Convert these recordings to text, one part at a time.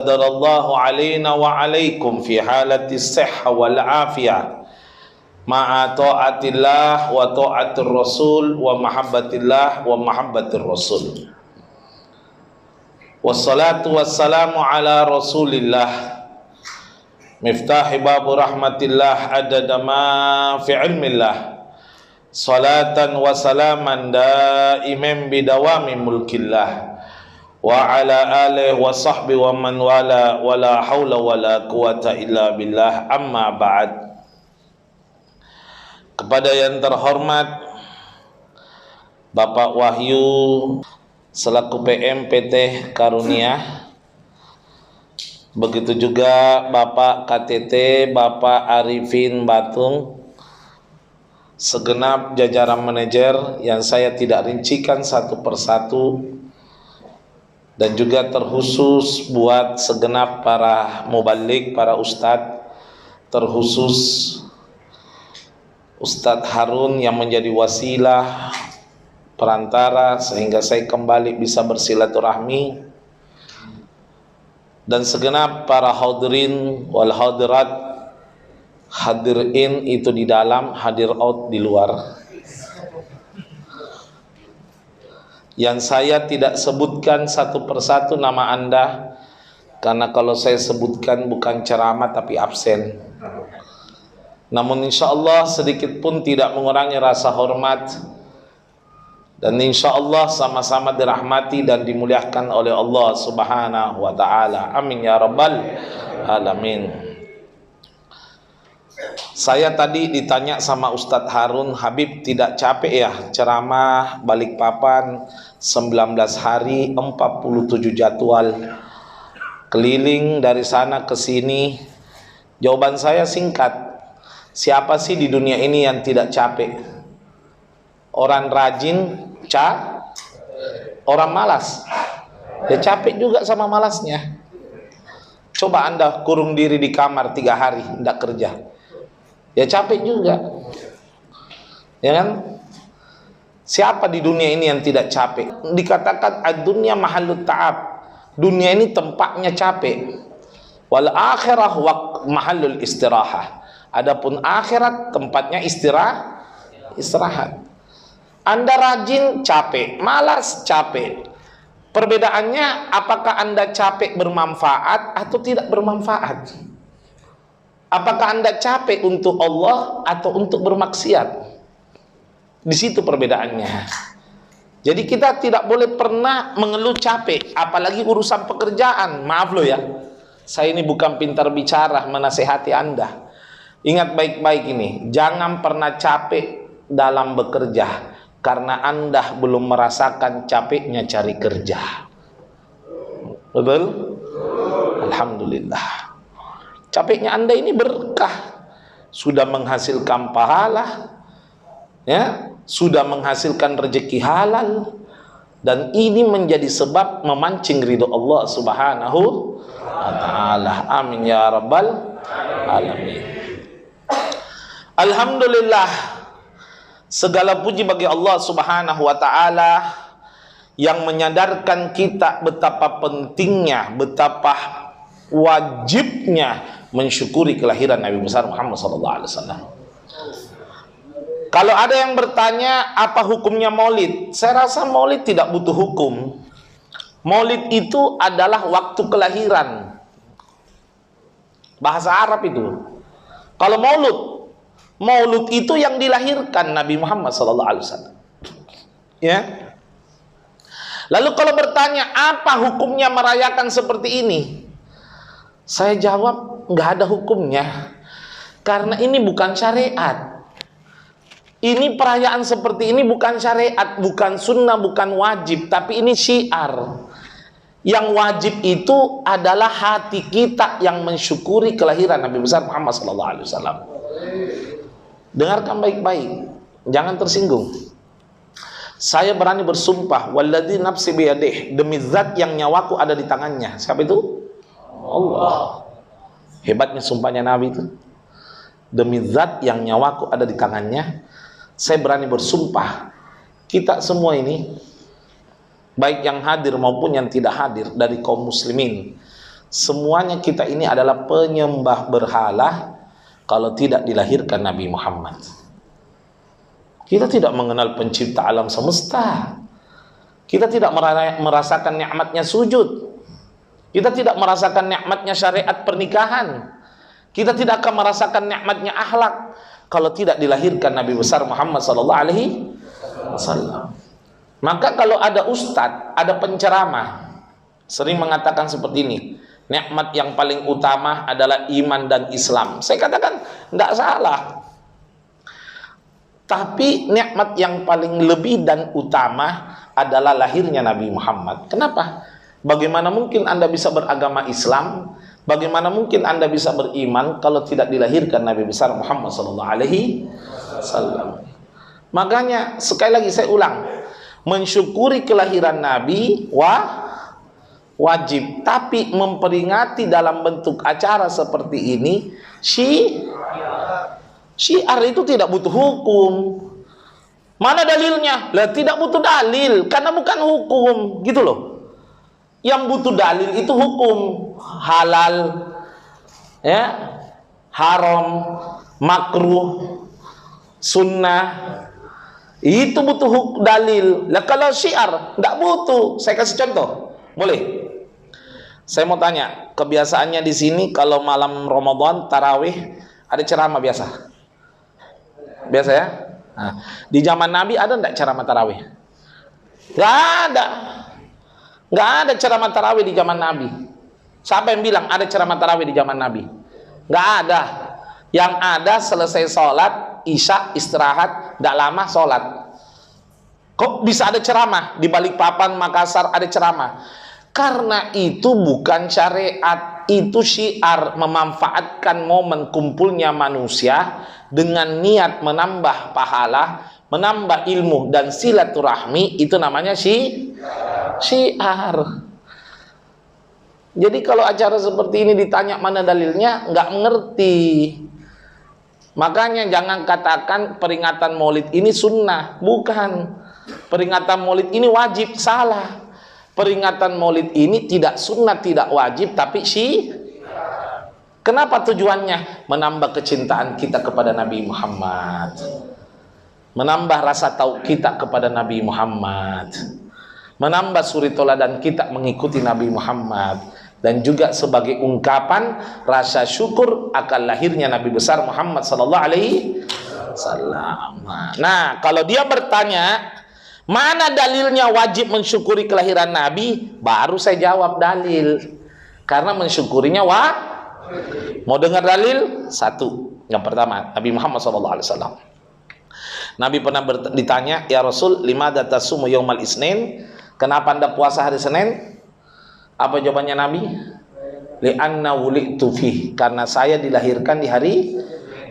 Qadarallahu alaina wa alaikum fi halati sihha wal afiyah ma'a ta'atillah wa ta'atir rasul wa mahabbatillah wa mahabbatir rasul. Wassalatu wassalamu ala rasulillah miftahi babu rahmatillah adada ma fi ilmillah salatan wa salaman daiman bidawami mulkillah wa ala alihi wa sahbihi wa man wala wala haula wala quwata illa billah, amma ba'd. Kepada yang terhormat Bapak Wahyu selaku PM PT Karunia, begitu juga Bapak KTT Bapak Arifin Batung, segenap jajaran manajer yang saya tidak rincikan satu persatu, dan juga terkhusus buat segenap para mubalik, para ustadz, terkhusus Ustadz Harun yang menjadi wasilah perantara sehingga saya kembali bisa bersilaturahmi, dan segenap para hadirin wal hadirat, hadirin itu di dalam, hadir out di luar, yang saya tidak sebutkan satu persatu nama Anda, karena kalau saya sebutkan bukan ceramah tapi absen. Namun insya Allah sedikit pun tidak mengurangi rasa hormat, dan insya Allah sama-sama dirahmati dan dimuliakan oleh Allah Subhanahu wa ta'ala. Amin ya rabbal alamin. Saya tadi ditanya sama Ustadz Harun, Habib tidak capek ya ceramah Balikpapan 19 hari 47 jadwal keliling dari sana ke sini? Jawaban saya singkat, siapa sih di dunia ini yang tidak capek? Orang rajin orang malas ya capek juga sama malasnya. Coba Anda kurung diri di kamar 3 hari tidak kerja, ya capek juga, ya kan? Siapa di dunia ini yang tidak capek? Dikatakan ad-dunya mahallut ta'ab, dunia ini tempatnya capek. Wal akhirah mahallul istirahah, adapun akhirat tempatnya istirahat. Anda rajin capek, malas capek. Perbedaannya apakah Anda capek bermanfaat atau tidak bermanfaat? Apakah Anda capek untuk Allah atau untuk bermaksiat? Di situ perbedaannya. Jadi kita tidak boleh pernah mengeluh capek, apalagi urusan pekerjaan. Maaf loh ya, saya ini bukan pintar bicara menasehati Anda. Ingat baik-baik ini, jangan pernah capek dalam bekerja, karena Anda belum merasakan capeknya cari kerja. Betul? Alhamdulillah. Capeknya Anda ini berkah, sudah menghasilkan pahala, ya, sudah menghasilkan rezeki halal, dan ini menjadi sebab memancing ridho Allah Subhanahu wa ta'ala. Amin ya rabbal alamin. Alhamdulillah, segala puji bagi Allah Subhanahu wa ta'ala yang menyadarkan kita betapa pentingnya, betapa wajibnya mensyukuri kelahiran Nabi besar Muhammad SAW. Kalau ada yang bertanya apa hukumnya maulid, saya rasa maulid tidak butuh hukum. Maulid itu adalah waktu kelahiran, bahasa Arab itu. Kalau maulud itu yang dilahirkan Nabi Muhammad SAW. Ya. Lalu kalau bertanya apa hukumnya merayakan seperti ini, saya jawab nggak ada hukumnya, karena ini bukan syariat. Ini perayaan seperti ini bukan syariat, bukan sunnah, bukan wajib, tapi ini syiar. Yang wajib itu adalah hati kita yang mensyukuri kelahiran Nabi besar Muhammad SAW. Dengarkan baik-baik, jangan tersinggung. Saya berani bersumpah, walladzi nafsi biyadih, demi zat yang nyawaku ada di tangannya. Siapa itu? Allah. Hebatnya sumpahnya Nabi itu. Demi zat yang nyawaku ada di tangannya, saya berani bersumpah, kita semua ini, baik yang hadir maupun yang tidak hadir dari kaum muslimin, semuanya kita ini adalah penyembah berhala kalau tidak dilahirkan Nabi Muhammad. Kita tidak mengenal pencipta alam semesta. Kita tidak merasakan nikmatnya sujud. Kita tidak merasakan nikmatnya syariat pernikahan. Kita tidak akan merasakan nikmatnya akhlak kalau tidak dilahirkan Nabi besar Muhammad sallallahu alaihi wasallam. Maka kalau ada ustadz, ada penceramah sering mengatakan seperti ini, nikmat yang paling utama adalah iman dan Islam. Saya katakan tidak salah. Tapi nikmat yang paling lebih dan utama adalah lahirnya Nabi Muhammad. Kenapa? Bagaimana mungkin Anda bisa beragama Islam? Bagaimana mungkin Anda bisa beriman kalau tidak dilahirkan Nabi besar Muhammad sallallahu alaihi wasallam? Makanya sekali lagi saya ulang, mensyukuri kelahiran Nabi wajib, tapi memperingati dalam bentuk acara seperti ini syiar itu tidak butuh hukum. Mana dalilnya? Lah tidak butuh dalil karena bukan hukum, gitu loh. Yang butuh dalil itu hukum, halal, ya, haram, makruh, sunnah. Itu butuh dalil. Lah kalau syiar tidak butuh. Saya kasih contoh, boleh? Saya mau tanya, kebiasaannya di sini kalau malam Ramadan tarawih ada ceramah biasa. Biasa ya? Nah, di zaman Nabi ada enggak ceramah tarawih? Enggak ada. Enggak ada ceramah tarawih di zaman Nabi. Siapa yang bilang ada ceramah tarawih di zaman Nabi? Enggak ada. Yang ada selesai sholat Isya istirahat, enggak lama sholat. Kok bisa ada ceramah? Di Balikpapan, Makassar ada ceramah. Karena itu bukan syariat, itu syiar, memanfaatkan momen kumpulnya manusia dengan niat menambah pahala, menambah ilmu dan silaturahmi. Itu namanya syiar. Jadi kalau acara seperti ini ditanya mana dalilnya, nggak mengerti. Makanya jangan katakan peringatan Maulid ini sunnah, bukan. Peringatan Maulid ini wajib, salah. Peringatan Maulid ini tidak sunnah, tidak wajib, tapi kenapa tujuannya? Menambah kecintaan kita kepada Nabi Muhammad, menambah rasa tahu kita kepada Nabi Muhammad, menambah suri toladan kita mengikuti Nabi Muhammad, dan juga sebagai ungkapan rasa syukur akan lahirnya Nabi besar Muhammad sallallahu alaihi wasallam. Nah, kalau dia bertanya mana dalilnya wajib mensyukuri kelahiran Nabi, baru saya jawab dalil. Karena mensyukurinya mau dengar dalil? Satu, yang pertama, Nabi Muhammad SAW. Nabi pernah ditanya, ya Rasul, limadza tasumu yaumal isnin? Kenapa Anda puasa hari Senin? Apa jawabannya Nabi? Li'anna wuli'tu fih, karena saya dilahirkan di hari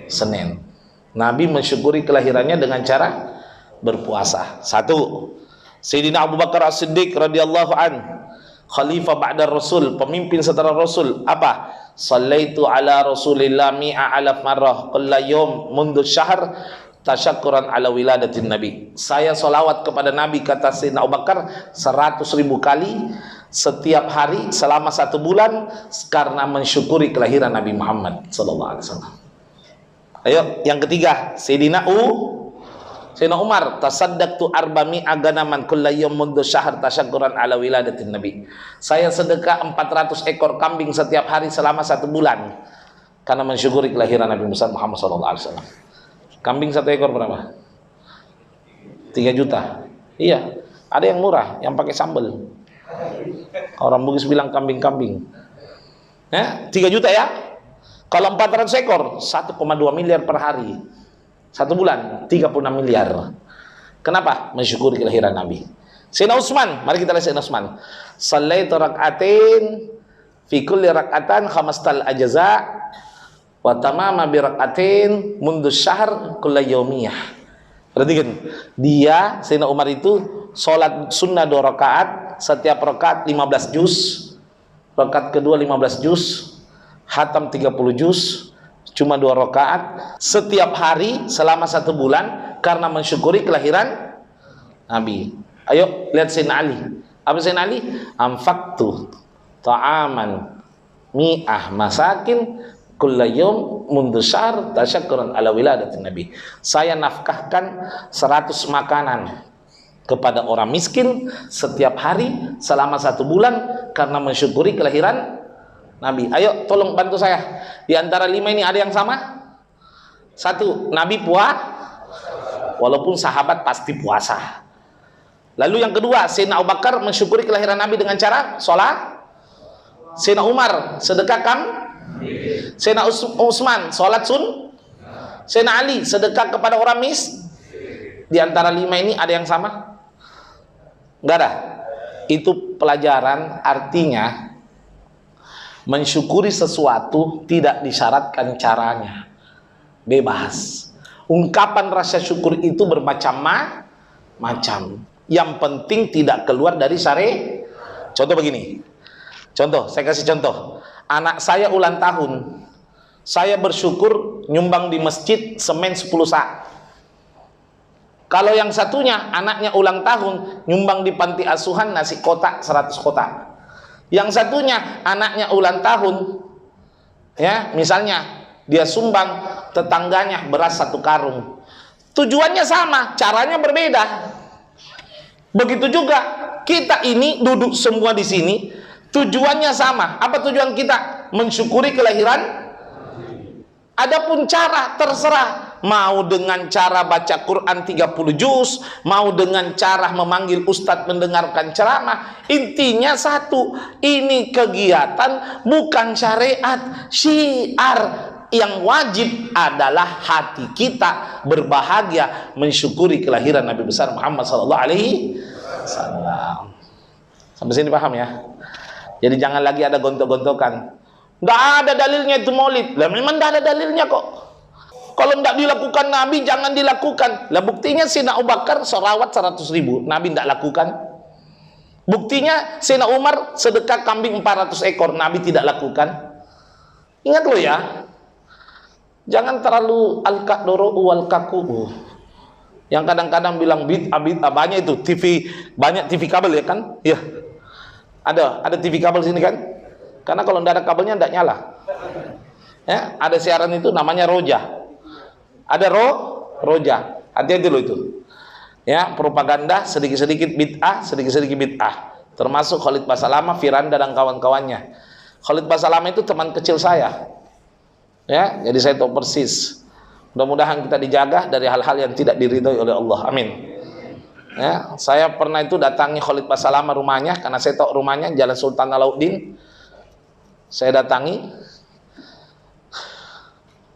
Senin. Nabi mensyukuri kelahirannya dengan cara berpuasa. Satu, Sayyidina Abu Bakar As-Siddiq radhiyallahu an, khalifah ba'da Rasul, pemimpin setelah Rasul. Apa? Sallaitu ala Rasulillah mi'a alaf marrah kulla yawm mundu syahr tasyakkuran ala wiladatin Nabi. Saya solawat kepada Nabi, kata Sayyidina Abu Bakar, 100.000 kali setiap hari selama 1 bulan karena mensyukuri kelahiran Nabi Muhammad sallallahu alaihi wasallam. Ayo, yang ketiga, Sayyidina Umar, tasaddaqtu arba'mi aganaman kullayum mundu syahr tasyakkuran ala wiladatin Nabi. Saya sedekah 400 ekor kambing setiap hari selama 1 bulan karena mensyukuri kelahiran Nabi besar Muhammad sallallahu alaihi wasallam. Kambing 1 ekor berapa? 3 juta. Iya, ada yang murah, yang pakai sambal. Orang Bugis bilang kambing-kambing. Ya, 3 juta ya. Kalau 400 ekor, 1,2 miliar per hari. 1 bulan 36 miliar. Kenapa? Mensyukuri kelahiran Nabi. Sayyidina Utsman, mari kita lihat Sayyidina Utsman. Shallaitu rak'atain fi kulli rak'atan khamastal ajza wa tamama bi rak'atain mundu syahr kulla yaumiyah. Perhatikan, dia Sayyidina Umar itu salat sunnah 2 rakaat, setiap rakaat 15 juz. Rakaat kedua 15 juz, khatam 30 juz. Cuma 2 rakaat setiap hari selama 1 bulan karena mensyukuri kelahiran Nabi. Ayo lihat Sayyidina Ali. Apa Sayyidina Ali? Anfaqtu ta'aman mi'ah masakin kullayum mundu syahr tasyakuran ala wiladatin nabi. Saya nafkahkan 100 makanan kepada orang miskin setiap hari selama 1 bulan karena mensyukuri kelahiran Nabi. Ayo tolong bantu saya. Di antara 5 ini ada yang sama? 1, Nabi walaupun sahabat pasti puasa. Lalu yang kedua, Sayyidina Abu Bakar mensyukuri kelahiran Nabi dengan cara sholat. Sayyidina Umar sedekah Sayyidina Utsman sholat Sayyidina Ali sedekah kepada orang Di antara 5 ini ada yang sama? Enggak ada. Itu pelajaran, artinya mensyukuri sesuatu tidak disyaratkan caranya, bebas. Ungkapan rasa syukur itu bermacam-macam. Yang penting tidak keluar dari syariat. Contoh begini. Saya kasih contoh. Anak saya ulang tahun, saya bersyukur nyumbang di masjid semen 10 sak. Kalau yang satunya anaknya ulang tahun nyumbang di panti asuhan nasi kotak 100 kotak. Yang satunya anaknya ulang tahun, ya misalnya dia sumbang tetangganya beras 1 karung. Tujuannya sama, caranya berbeda. Begitu juga kita ini duduk semua di sini. Tujuannya sama. Apa tujuan kita? Mensyukuri kelahiran. Adapun cara terserah. Mau dengan cara baca Quran 30 juz, mau dengan cara memanggil ustadz mendengarkan ceramah. Intinya satu, ini kegiatan bukan syariat, syiar. Yang wajib adalah hati kita berbahagia mensyukuri kelahiran Nabi besar Muhammad SAW. Sampai sini paham ya? Jadi jangan lagi ada gontok-gontokan. Nggak ada dalilnya itu maulid. Lah memang nggak ada dalilnya kok. Kalau nggak dilakukan Nabi, jangan dilakukan. Lah buktinya Sayyidina Abu Bakar selawat 100.000, Nabi nggak lakukan. Buktinya Sayyidina Umar sedekah kambing 400 ekor, Nabi tidak lakukan. Ingat lo ya. Jangan terlalu al-kadoro wal-kaku. Yang kadang-kadang bilang bid'ah banyak itu banyak TV kabel ya kan? Iya. Ada TV kabel sini kan? Karena kalau tidak ada kabelnya tidak nyala. Ya, ada siaran itu namanya roja. Ada roja. Hati-hati loh itu. Ya, propaganda sedikit-sedikit bid'ah, sedikit-sedikit bid'ah. Termasuk Khalid Basalamah, Firanda dan kawan-kawannya. Khalid Basalamah itu teman kecil saya. Ya, jadi saya tahu persis. Mudah-mudahan kita dijaga dari hal-hal yang tidak diridhoi oleh Allah. Amin. Ya, saya pernah itu datangi Khalid Basalamah rumahnya karena saya tahu rumahnya Jalan Sultan Alauddin. Saya datangi.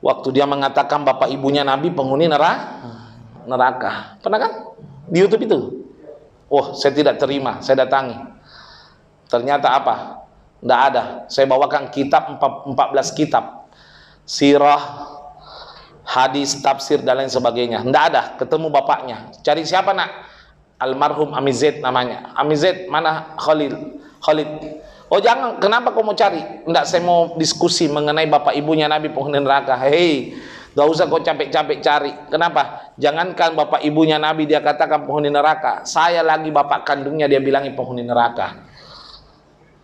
Waktu dia mengatakan bapak ibunya Nabi penghuni neraka. Pernah kan? Di YouTube itu. Oh, saya tidak terima. Saya datangi. Ternyata apa? Tidak ada. Saya bawakan kitab 14 kitab. Sirah, hadis, tafsir dan lain sebagainya. Tidak ada. Ketemu bapaknya. Cari siapa nak? Almarhum Amizet namanya. Amizet mana Khalid? Oh jangan, kenapa kau mau cari? Enggak, saya mau diskusi mengenai bapak ibunya Nabi penghuni neraka. Hei, gak usah kau capek-capek cari. Kenapa? Jangankan bapak ibunya Nabi dia katakan penghuni neraka. Saya lagi bapak kandungnya dia bilangi penghuni neraka.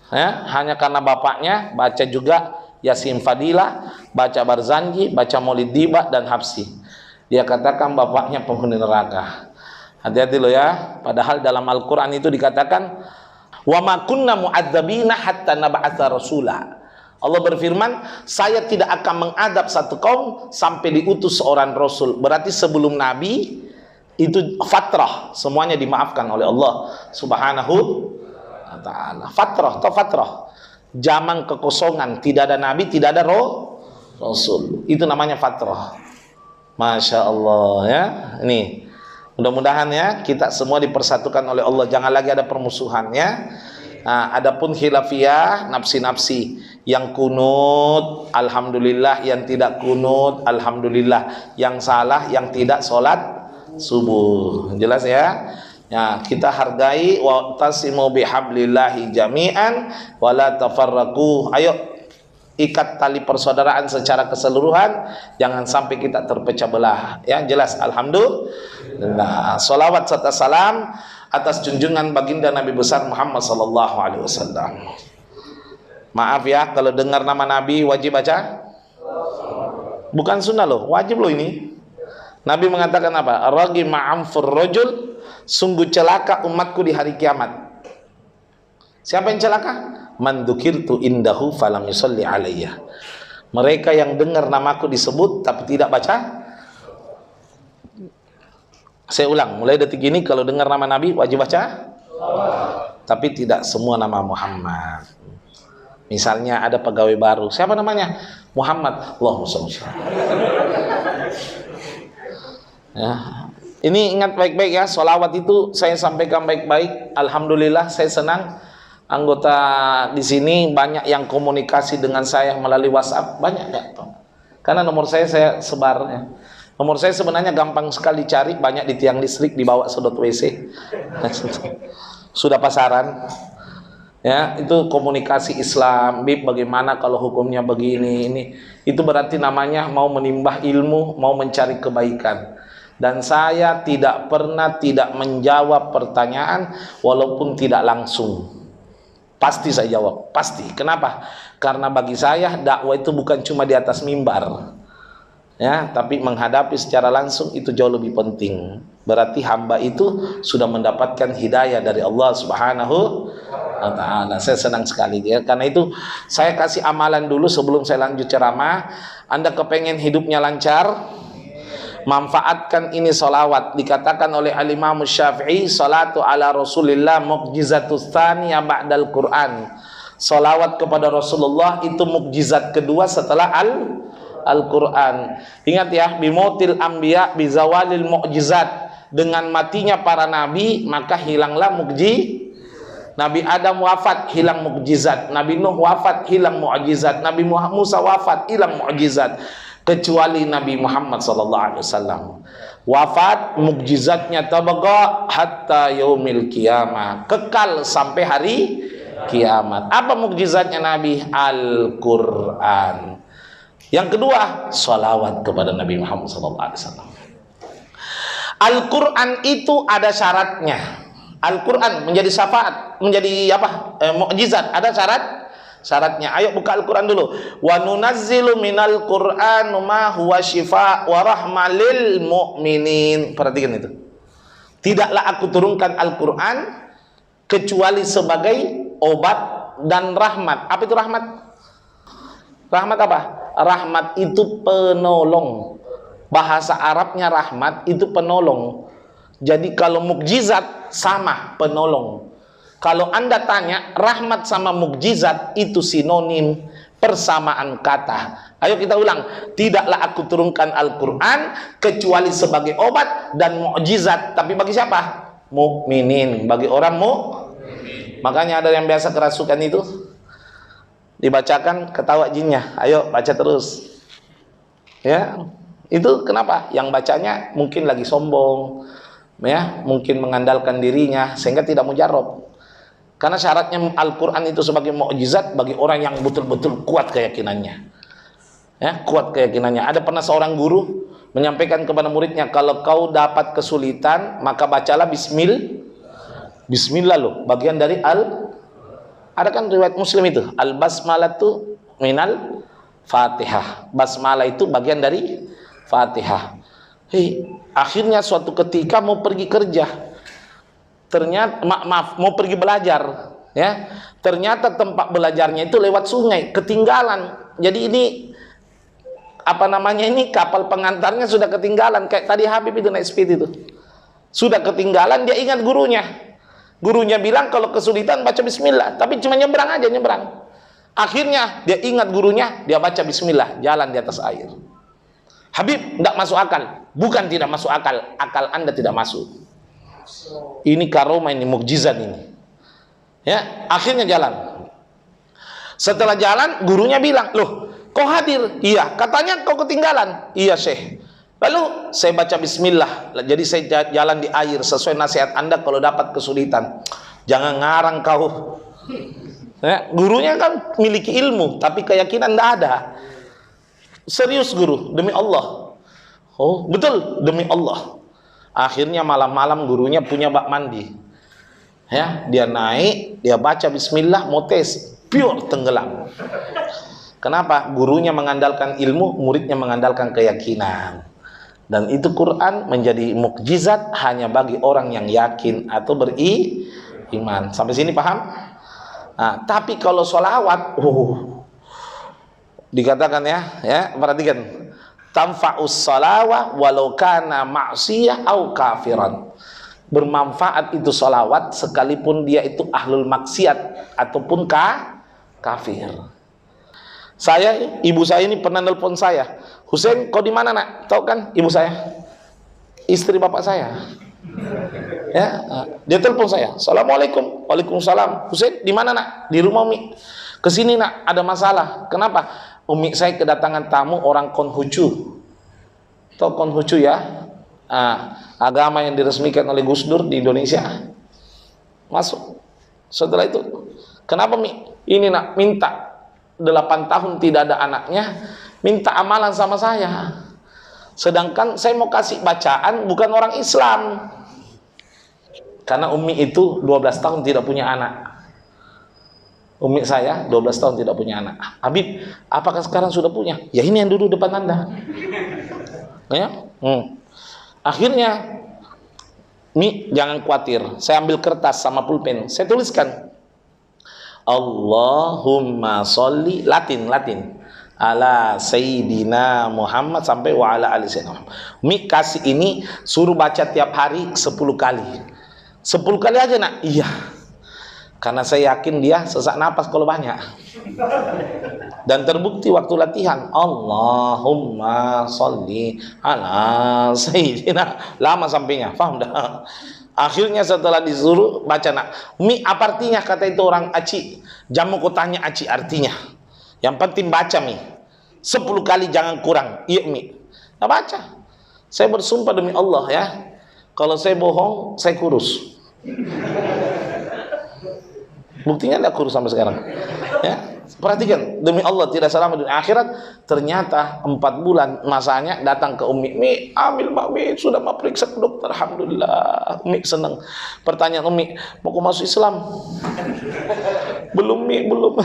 Ya, hanya karena bapaknya baca juga Yasin Fadilah, baca Barzanji, baca Maulid Diba dan Habsi. Dia katakan bapaknya penghuni neraka. Hati-hati loh ya. Padahal dalam Al-Quran itu dikatakan wa ma kunna mu'adzabina hatta nab'atsa rasula. Allah berfirman, saya tidak akan mengadab satu kaum sampai diutus seorang rasul. Berarti sebelum Nabi itu fatrah, semuanya dimaafkan oleh Allah Subhanahu wa ta'ala. Fatrah. Zaman kekosongan, tidak ada Nabi, tidak ada rasul. Itu namanya fatrah. Masya Allah ya. Ini mudah-mudahan ya kita semua dipersatukan oleh Allah. Jangan lagi ada permusuhan ya. Nah, adapun khilafiyah, nafsi-nafsi yang kunut, alhamdulillah, yang tidak kunut, alhamdulillah, yang salah, yang tidak sholat subuh. Jelas ya? Ya, kita hargai wa tasimu bihablillahi jami'an wa la tafarraqu. Ayo ikat tali persaudaraan secara keseluruhan, jangan sampai kita terpecah belah. Ya, jelas alhamdulillah. Salawat serta salam atas junjungan baginda Nabi besar Muhammad sallallahu alaihi wasallam. Maaf ya, kalau dengar nama Nabi wajib baca? Bukan sunnah loh, wajib loh ini. Nabi mengatakan apa? Ragima anfur rajul, sungguh celaka umatku di hari kiamat. Siapa yang celaka? Man dzukirtu indahu falam yusalli alayya. Mereka yang dengar namaku disebut tapi tidak baca. Saya ulang, mulai detik ini kalau dengar nama Nabi wajib baca. Tapi tidak semua nama Muhammad. Misalnya ada pegawai baru, siapa namanya? Muhammad. Allahumma shalli. Ya. Ini ingat baik-baik ya, sholawat itu saya sampaikan baik-baik. Alhamdulillah saya senang anggota di sini banyak yang komunikasi dengan saya melalui WhatsApp, banyak ya. Karena nomor saya sebar ya. Nomor saya sebenarnya gampang sekali cari, banyak di tiang listrik, dibawa sedot WC. Sudah pasaran. Ya, itu komunikasi Islam. Bib, bagaimana kalau hukumnya begini ini? Itu berarti namanya mau menimbah ilmu, mau mencari kebaikan. Dan saya tidak pernah tidak menjawab pertanyaan walaupun tidak langsung. Pasti saya jawab, pasti. Kenapa? Karena bagi saya dakwah itu bukan cuma di atas mimbar. Ya, tapi menghadapi secara langsung itu jauh lebih penting. Berarti hamba itu sudah mendapatkan hidayah dari Allah Subhanahu wa ta'ala. Saya senang sekali ya. Karena itu saya kasih amalan dulu sebelum saya lanjut ceramah. Anda kepengen hidupnya lancar, manfaatkan ini solawat. Dikatakan oleh Al-Imam Syafi'i, salatu ala Rasulillah mu'jizatus tsaniyah ba'dal Quran. Solawat kepada Rasulullah itu mukjizat kedua setelah Al-Quran. Ingat ya, bimotil anbiya bizawalil mu'jizat. Dengan matinya para nabi maka hilanglah Nabi Adam wafat, hilang mukjizat. Nabi Nuh wafat, hilang mukjizat. Nabi Musa wafat, hilang mukjizat. Kecuali Nabi Muhammad SAW wafat, mukjizatnya tabqa hatta yaumil qiyamah, kekal sampai hari kiamat. Apa mukjizatnya Nabi? Al-Quran. Yang kedua, salawat kepada Nabi Muhammad SAW. Al-Quran itu ada syaratnya. Al-Quran menjadi syafaat, menjadi apa? Mukjizat. Ada syaratnya. Ayo buka Al-Quran dulu. Wa nunazzilu minal Qur'an ma huwa syifa wa rahmah lil mu'minin. Perhatikan itu. Tidaklah aku turunkan Al-Quran kecuali sebagai obat dan rahmat. Apa itu rahmat? Rahmat apa? Rahmat itu penolong. Bahasa Arabnya rahmat itu penolong. Jadi kalau mukjizat sama penolong. Kalau Anda tanya, rahmat sama mukjizat itu sinonim, persamaan kata. Ayo kita ulang. Tidaklah aku turunkan Al-Quran kecuali sebagai obat dan mukjizat. Tapi bagi siapa? Mukminin. Bagi orang mukmin. Makanya ada yang biasa kerasukan itu, dibacakan ketawa jinnya. Ayo baca terus. Ya, itu kenapa? Yang bacanya mungkin lagi sombong, ya, mungkin mengandalkan dirinya sehingga tidak mujarab. Karena syaratnya Al-Quran itu sebagai mukjizat bagi orang yang betul-betul kuat keyakinannya. Ya, kuat keyakinannya. Ada pernah seorang guru menyampaikan kepada muridnya, kalau kau dapat kesulitan maka bacalah Bismillah loh, bagian dari ada kan riwayat Muslim itu, al-basmalatu minal Fatihah. Basmalah itu bagian dari Fatihah. Akhirnya suatu ketika mau pergi kerja, ternyata mau pergi belajar, ya. Ternyata tempat belajarnya itu lewat sungai, ketinggalan. Jadi ini apa namanya, ini kapal pengantarnya sudah ketinggalan, kayak tadi Habib itu naik speed itu. Sudah ketinggalan, dia ingat gurunya. Gurunya bilang kalau kesulitan baca bismillah, tapi cuma nyebrang aja, nyebrang. Akhirnya dia ingat gurunya, dia baca bismillah, jalan di atas air. Habib, tidak masuk akal. Bukan tidak masuk akal, akal Anda tidak masuk. Ini karomah, ini mukjizat ini. Ya, akhirnya jalan. Setelah jalan, gurunya bilang, loh, kau hadir? Iya. Katanya kau ketinggalan? Iya, Syekh. Lalu saya baca bismillah, jadi saya jalan di air sesuai nasihat Anda. Kalau dapat kesulitan, jangan ngarang kau. Ya, gurunya kan miliki ilmu, tapi keyakinan tidak ada. Serius guru, demi Allah. Oh betul, demi Allah. Akhirnya malam-malam gurunya punya bak mandi. Ya, dia naik, dia baca bismillah, mau tes. pure tenggelam. Kenapa? Gurunya mengandalkan ilmu, muridnya mengandalkan keyakinan. Dan itu Quran menjadi mukjizat hanya bagi orang yang yakin atau beriman. Sampai sini paham? Nah, tapi kalau sholawat, dikatakan ya, perhatikan. Tanfa'us sholawah walau kana ma'siyah au kafiran. Bermanfaat itu sholawat sekalipun dia itu ahlul maksiat ataupun kafir. Ibu saya ini pernah nelpon saya. Husein, kau di mana nak? Tahu kan ibu saya? Istri bapak saya. Ya, dia telepon saya. Assalamualaikum. Waalaikumsalam. Husein, di mana nak? Di rumah Umi. Kesini nak, ada masalah. Kenapa? Umi saya kedatangan tamu orang Konghucu. Tahu Konghucu ya? Agama yang diresmikan oleh Gus Dur di Indonesia. Masuk. Setelah itu, kenapa Mi? Ini nak minta 8 tahun tidak ada anaknya, minta amalan sama saya. Sedangkan saya mau kasih bacaan bukan orang Islam. Karena Umi itu 12 tahun tidak punya anak. Umi saya 12 tahun tidak punya anak. Habib, apakah sekarang sudah punya? Ya ini yang duduk depan Anda. Ya? Akhirnya Mi, jangan khawatir. Saya ambil kertas sama pulpen. Saya tuliskan Allahumma sholli Latin ala Sayyidina Muhammad sampai wa ala ali Sayyidina Muhammad. Mi kasih ini suruh baca tiap hari 10 kali. 10 kali aja nak? Iya. Karena saya yakin dia sesak napas kalau banyak. Dan terbukti waktu latihan Allahumma sholli ala Sayyidina, lama sampainya, paham dah? Akhirnya setelah disuruh baca nak, Mi apa artinya kata itu orang Aceh? Jamu ku tanya Aceh artinya. Yang penting baca Mi. 10 kali jangan kurang. Iya Mi. Nah baca. Saya bersumpah demi Allah ya. Kalau saya bohong, saya kurus. Buktinya tidak kurus sampai sekarang. Ya. Perhatikan, demi Allah tidak selama dunia akhirat. Ternyata 4 bulan masanya datang ke Umi. Mi, ambil Pak Mi, sudah mau periksa ke dokter. Alhamdulillah. Umi senang. Pertanyaan Umi, mau kau masuk Islam? Belum Mi, belum.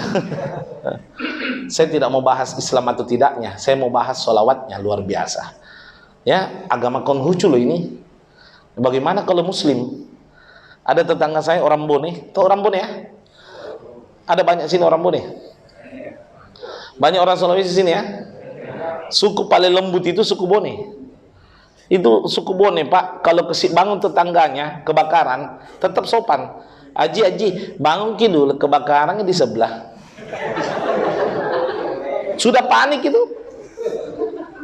Saya tidak mau bahas Islam atau tidaknya. Saya mau bahas sholawatnya, luar biasa. Ya, agama Konghucu loh ini. Bagaimana kalau Muslim? Ada tetangga saya orang Bone. Tahu orang Bone ya? Ada banyak sini orang Bone. Banyak orang Sulawesi sini ya. Suku paling lembut itu suku Bone. Itu suku Bone Pak. Kalau bangun tetangganya kebakaran, tetap sopan. Aji, bangun dulu, kebakarannya di sebelah. Sudah panik itu.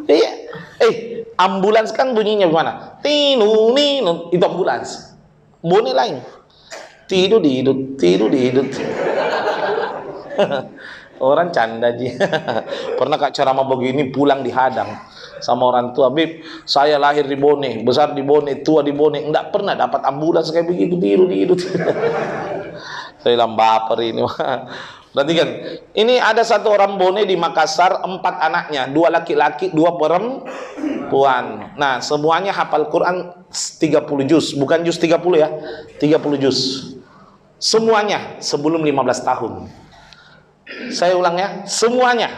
Iya. Ambulans kan bunyinya gimana? Tinu, itu ambulans. Bone lain. Tidur dihidut. Orang canda Ji. Pernah Kak ceramah begini pulang dihadang sama orang tua. Bib, saya lahir di Bone, besar di Bone, tua di Bone, enggak pernah dapat ambulans kayak begitu, dihidut. Saya bilang baper ini. Berarti kan, ini ada satu orang Bone di Makassar, 4 anaknya, 2 laki-laki, 2 perempuan. Nah, semuanya hafal Quran 30 juz, bukan juz 30 ya, 30 juz. Semuanya sebelum 15 tahun. Saya ulang ya, semuanya.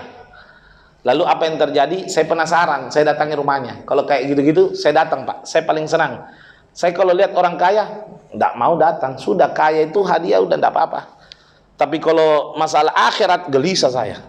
Lalu apa yang terjadi? Saya penasaran, saya datangi rumahnya. Kalau kayak gitu-gitu, saya datang Pak. Saya paling senang. Saya kalau lihat orang kaya, enggak mau datang. Sudah kaya itu hadiah udah enggak apa-apa. Tapi kalau masalah akhirat, gelisah saya.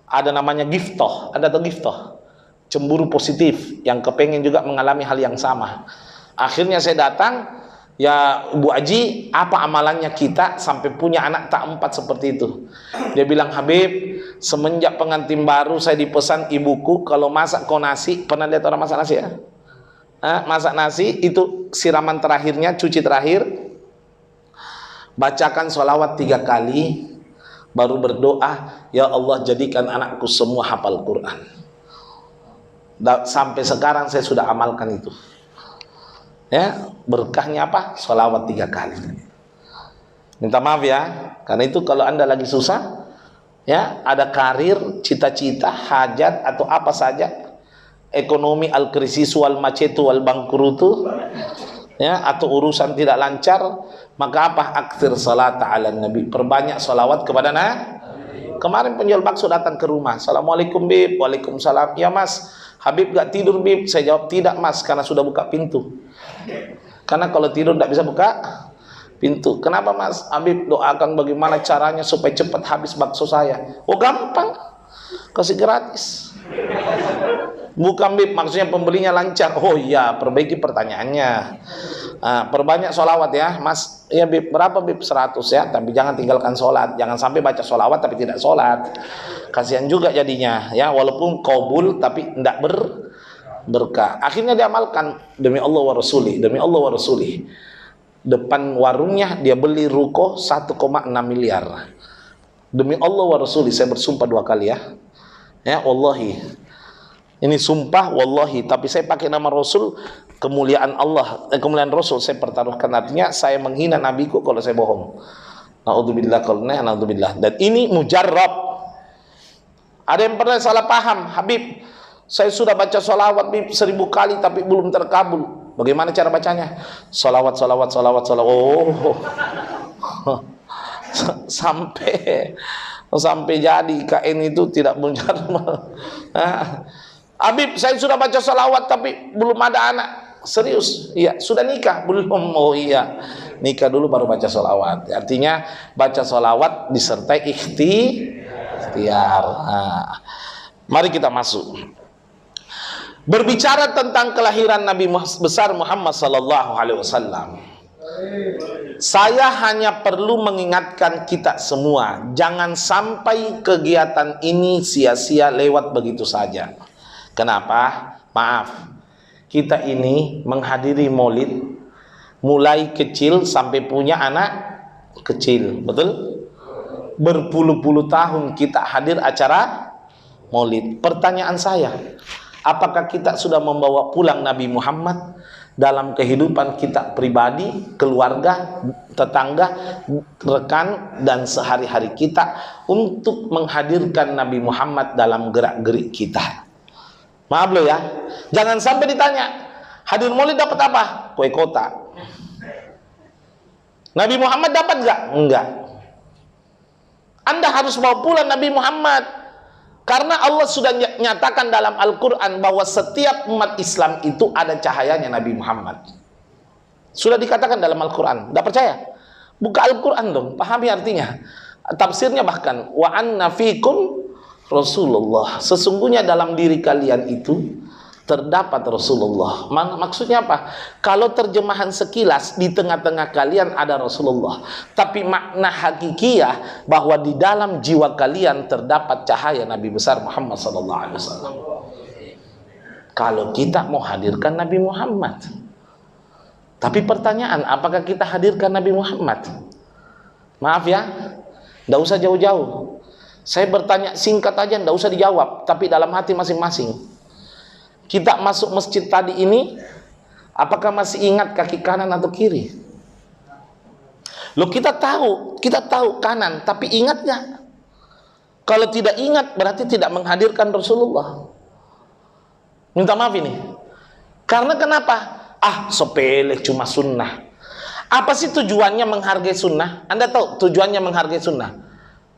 Ada namanya giftoh, ada tuh giftoh. Cemburu positif, yang kepengen juga mengalami hal yang sama. Akhirnya saya datang. Ya Bu Aji, apa amalannya kita sampai punya anak tak 4 seperti itu? Dia bilang, Habib, semenjak pengantin baru saya dipesan ibuku kalau masak kau nasi, pernah lihat orang masak nasi ya? Masak nasi itu siraman terakhirnya, cuci terakhir, bacakan sholawat 3 kali, baru berdoa, ya Allah jadikan anakku semua hafal Quran. Sampai sekarang saya sudah amalkan itu. Ya, berkahnya apa? Sholawat 3 kali. Minta maaf ya, karena itu kalau Anda lagi susah, ya, ada karir, cita-cita, hajat atau apa saja, ekonomi al-krisis wal macetu wal bangkrutu, ya, atau urusan tidak lancar, maka apa? Aktsir salata ala nabi, perbanyak salawat kepada Kemarin penjual bakso datang ke rumah. Assalamualaikum Bib. Waalaikumsalam. Ya Mas, Habib gak tidur Bib? Saya jawab tidak Mas, karena sudah buka pintu. Karena kalau tidur tidak bisa buka pintu. Kenapa Mas? Habib doakan bagaimana caranya supaya cepat habis bakso saya. Oh gampang, kasih gratis. Bukan Bib, maksudnya pembelinya lancar. Oh iya, perbaiki pertanyaannya. Perbanyak sholawat ya Mas. Ya Bib, berapa Bib? 100 ya. Tapi jangan tinggalkan sholat. Jangan sampai baca sholawat tapi tidak sholat. Kasihan juga jadinya ya. Walaupun qabul tapi tidak berkah. Akhirnya diamalkan. Demi Allah wa Rasulih, demi Allah wa Rasulih. Depan warungnya dia beli ruko 1,6 miliar. Demi Allah wa Rasulih, saya bersumpah 2 kali ya. Ya wallahi. Ini sumpah wallahi, tapi saya pakai nama Rasul, kemuliaan Allah, kemuliaan Rasul saya pertaruhkan. Artinya saya menghina nabiku kalau saya bohong. Naudzubillah, naudzubillah. Dan ini mujarrab. Ada yang pernah salah paham, Habib, saya sudah baca sholawat Bib 1000 kali tapi belum terkabul. Bagaimana cara bacanya? Sholawat. Oh, sampai jadi KN itu tidak mujarrab. Habib, saya sudah baca salawat tapi belum ada anak. Serius? Iya. Sudah nikah? Belum. Oh iya. Nikah dulu baru baca salawat. Artinya baca salawat disertai ikhtiar. Mari kita masuk. Berbicara tentang kelahiran Nabi besar Muhammad sallallahu alaihi wasallam. Saya hanya perlu mengingatkan kita semua, jangan sampai kegiatan ini sia-sia lewat begitu saja. Kenapa? Maaf, kita ini menghadiri maulid mulai kecil sampai punya anak kecil, betul? Berpuluh-puluh tahun kita hadir acara maulid. Pertanyaan saya, apakah kita sudah membawa pulang Nabi Muhammad dalam kehidupan kita pribadi, keluarga, tetangga, rekan, dan sehari-hari kita untuk menghadirkan Nabi Muhammad dalam gerak-gerik kita? Maaf loh ya, jangan sampai ditanya, hadir maulid dapat apa? Kue kotak. Nabi Muhammad dapat gak? Enggak. Anda harus bawa pulang Nabi Muhammad, karena Allah sudah nyatakan dalam Al-Quran bahwa setiap umat Islam itu ada cahayanya Nabi Muhammad. Sudah dikatakan dalam Al-Quran. Tidak percaya? Buka Al-Quran dong, pahami artinya. Tafsirnya bahkan, wa anna fikum Rasulullah, sesungguhnya dalam diri kalian itu terdapat Rasulullah. Maksudnya apa? Kalau terjemahan sekilas, di tengah-tengah kalian ada Rasulullah, tapi makna hakikiyah bahwa di dalam jiwa kalian terdapat cahaya Nabi besar Muhammad SAW. Kalau kita mau hadirkan Nabi Muhammad, tapi pertanyaan, apakah kita hadirkan Nabi Muhammad? Maaf ya, tidak usah jauh-jauh. Saya bertanya singkat aja, tidak usah dijawab, tapi dalam hati masing-masing. Kita masuk masjid tadi ini, apakah masih ingat kaki kanan atau kiri? Loh, kita tahu kanan, tapi ingat nggak? Kalau tidak ingat, berarti tidak menghadirkan Rasulullah. Minta maaf ini. Karena kenapa? Sepele, cuma sunnah. Apa sih tujuannya menghargai sunnah? Anda tahu tujuannya menghargai sunnah?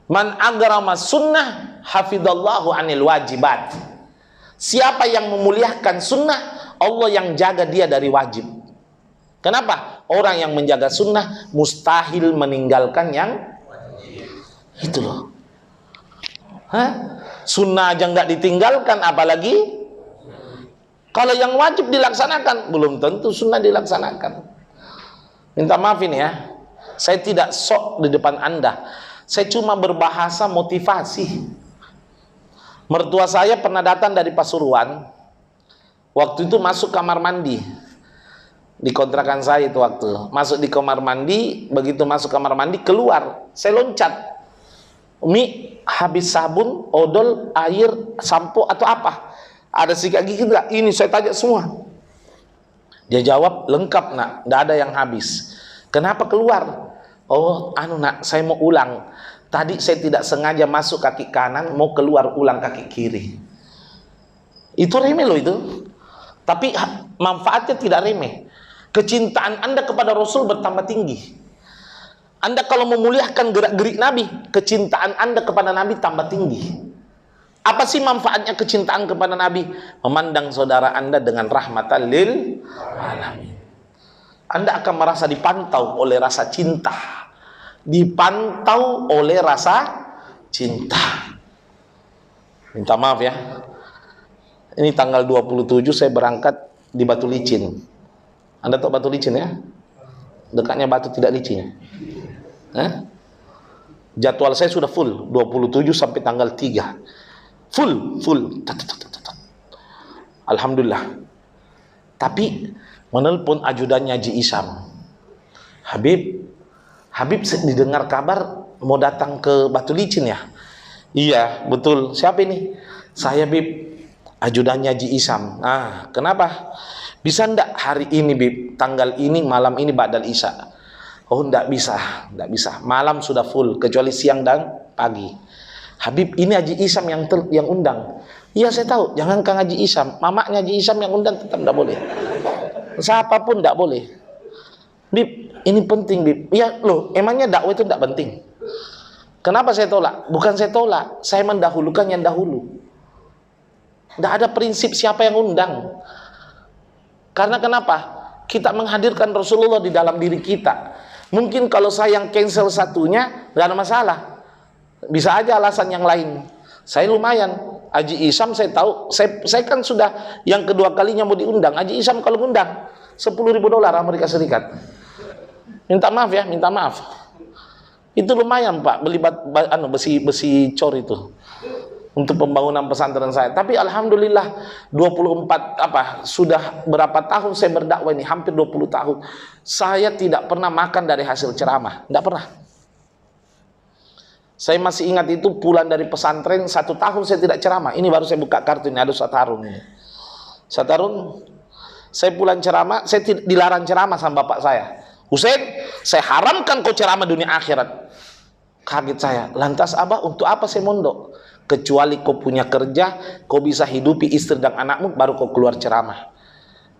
Man agrama sunnah hafidallahu anil wajibat. Siapa yang memuliakan sunnah, Allah yang jaga dia dari wajib. Kenapa? Orang yang menjaga sunnah mustahil meninggalkan yang itu loh. Sunnah aja nggak ditinggalkan, apalagi kalau yang wajib dilaksanakan. Belum tentu sunnah dilaksanakan. Minta maaf ini ya, saya tidak sok di depan Anda. Saya cuma berbahasa motivasi. Mertua saya pernah datang dari Pasuruan. Waktu itu masuk kamar mandi di kontrakan saya itu waktu. Masuk di kamar mandi, begitu masuk kamar mandi keluar, saya loncat. Umi, habis sabun, odol, air, sampo atau apa? Ada sikat gigi enggak? Ini saya tanya semua. Dia jawab, lengkap nak, enggak ada yang habis. Kenapa keluar? Oh, nak, saya mau ulang. Tadi saya tidak sengaja masuk kaki kanan, mau keluar ulang kaki kiri. Itu remeh loh itu. Tapi manfaatnya tidak remeh. kecintaan Anda kepada Rasul bertambah tinggi. Anda kalau memuliakan gerak-gerik Nabi, kecintaan Anda kepada Nabi tambah tinggi. Apa sih manfaatnya kecintaan kepada Nabi? Memandang saudara Anda dengan rahmatan lil alamin. Anda akan merasa dipantau oleh rasa cinta. Dipantau oleh rasa cinta. Minta maaf ya. Ini tanggal 27 saya berangkat di Batu Licin. Anda tahu Batu Licin ya? Dekatnya Batu Tidak Licin. Jadwal saya sudah full 27 sampai tanggal 3. Full. Alhamdulillah. Tapi menelpon ajudannya Haji Isam. Habib didengar kabar mau datang ke Batu Licin ya? Iya, betul. Siapa ini? Saya, Bib, ajudannya Haji Isam. Ah, kenapa? Bisa ndak hari ini, Bib? Tanggal ini, malam ini ba'dal Isya. Oh, ndak bisa. Malam sudah full, kecuali siang dan pagi. Habib, ini Haji Isam yang undang. Iya, saya tahu. Jangan Kang Haji Isam. Mamaknya Haji Isam yang undang tetap ndak boleh. Siapapun ndak boleh. Bib, ini penting, Bib. Ya, loh, emangnya dakwah itu ndak penting? Kenapa saya tolak? Bukan saya tolak, saya mendahulukan yang dahulu. Tidak ada prinsip siapa yang undang. Karena kenapa? Kita menghadirkan Rasulullah di dalam diri kita. Mungkin kalau saya yang cancel satunya, tidak ada masalah. Bisa aja alasan yang lain. Saya lumayan. Haji Isam saya tahu, saya kan sudah yang kedua kalinya mau diundang. Haji Isam kalau undang, $10.000 Amerika Serikat. Minta maaf ya, minta maaf. Itu lumayan Pak, beli besi cor itu untuk pembangunan pesantren saya. Tapi alhamdulillah 24 sudah berapa tahun saya berdakwah ini, hampir 20 tahun. Saya tidak pernah makan dari hasil ceramah, tidak pernah. Saya masih ingat itu pulang dari pesantren 1 tahun saya tidak ceramah. Ini baru saya buka kartu ini, ada Satarun ini. Satarun, saya pulang ceramah, saya dilarang ceramah sama bapak saya. Husein, saya haramkan kau ceramah dunia akhirat. Kaget saya. Lantas Abah, untuk apa saya mondok? Kecuali kau punya kerja, kau bisa hidupi istri dan anakmu, baru kau keluar ceramah.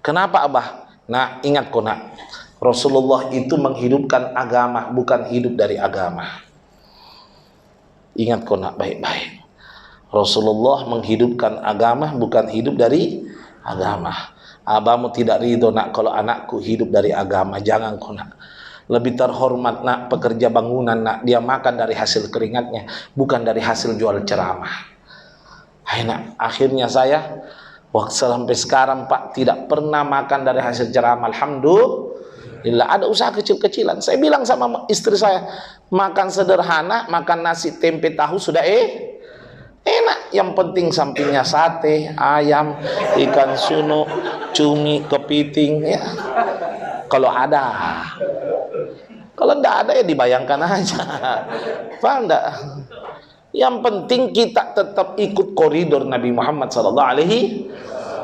Kenapa Abah? Nah, ingat kau nak, Rasulullah itu menghidupkan agama, bukan hidup dari agama. Ingat kau nak baik-baik. Rasulullah menghidupkan agama, bukan hidup dari agama. Abahmu tidak ridho nak kalau anakku hidup dari agama. Jangan kau nak. Lebih terhormat nak pekerja bangunan nak, dia makan dari hasil keringatnya, bukan dari hasil jual ceramah. Hai nak, akhirnya saya waktu sampai sekarang Pak tidak pernah makan dari hasil ceramah. Alhamdulillah, ada usaha kecil-kecilan. Saya bilang sama istri saya, makan sederhana, makan nasi tempe tahu sudah enak. Yang penting sampingnya sate, ayam, ikan sunu, cumi, kepiting ya. Kalau ada. Kalau tidak ada ya dibayangkan aja. Paham enggak? Yang penting kita tetap ikut koridor Nabi Muhammad sallallahu alaihi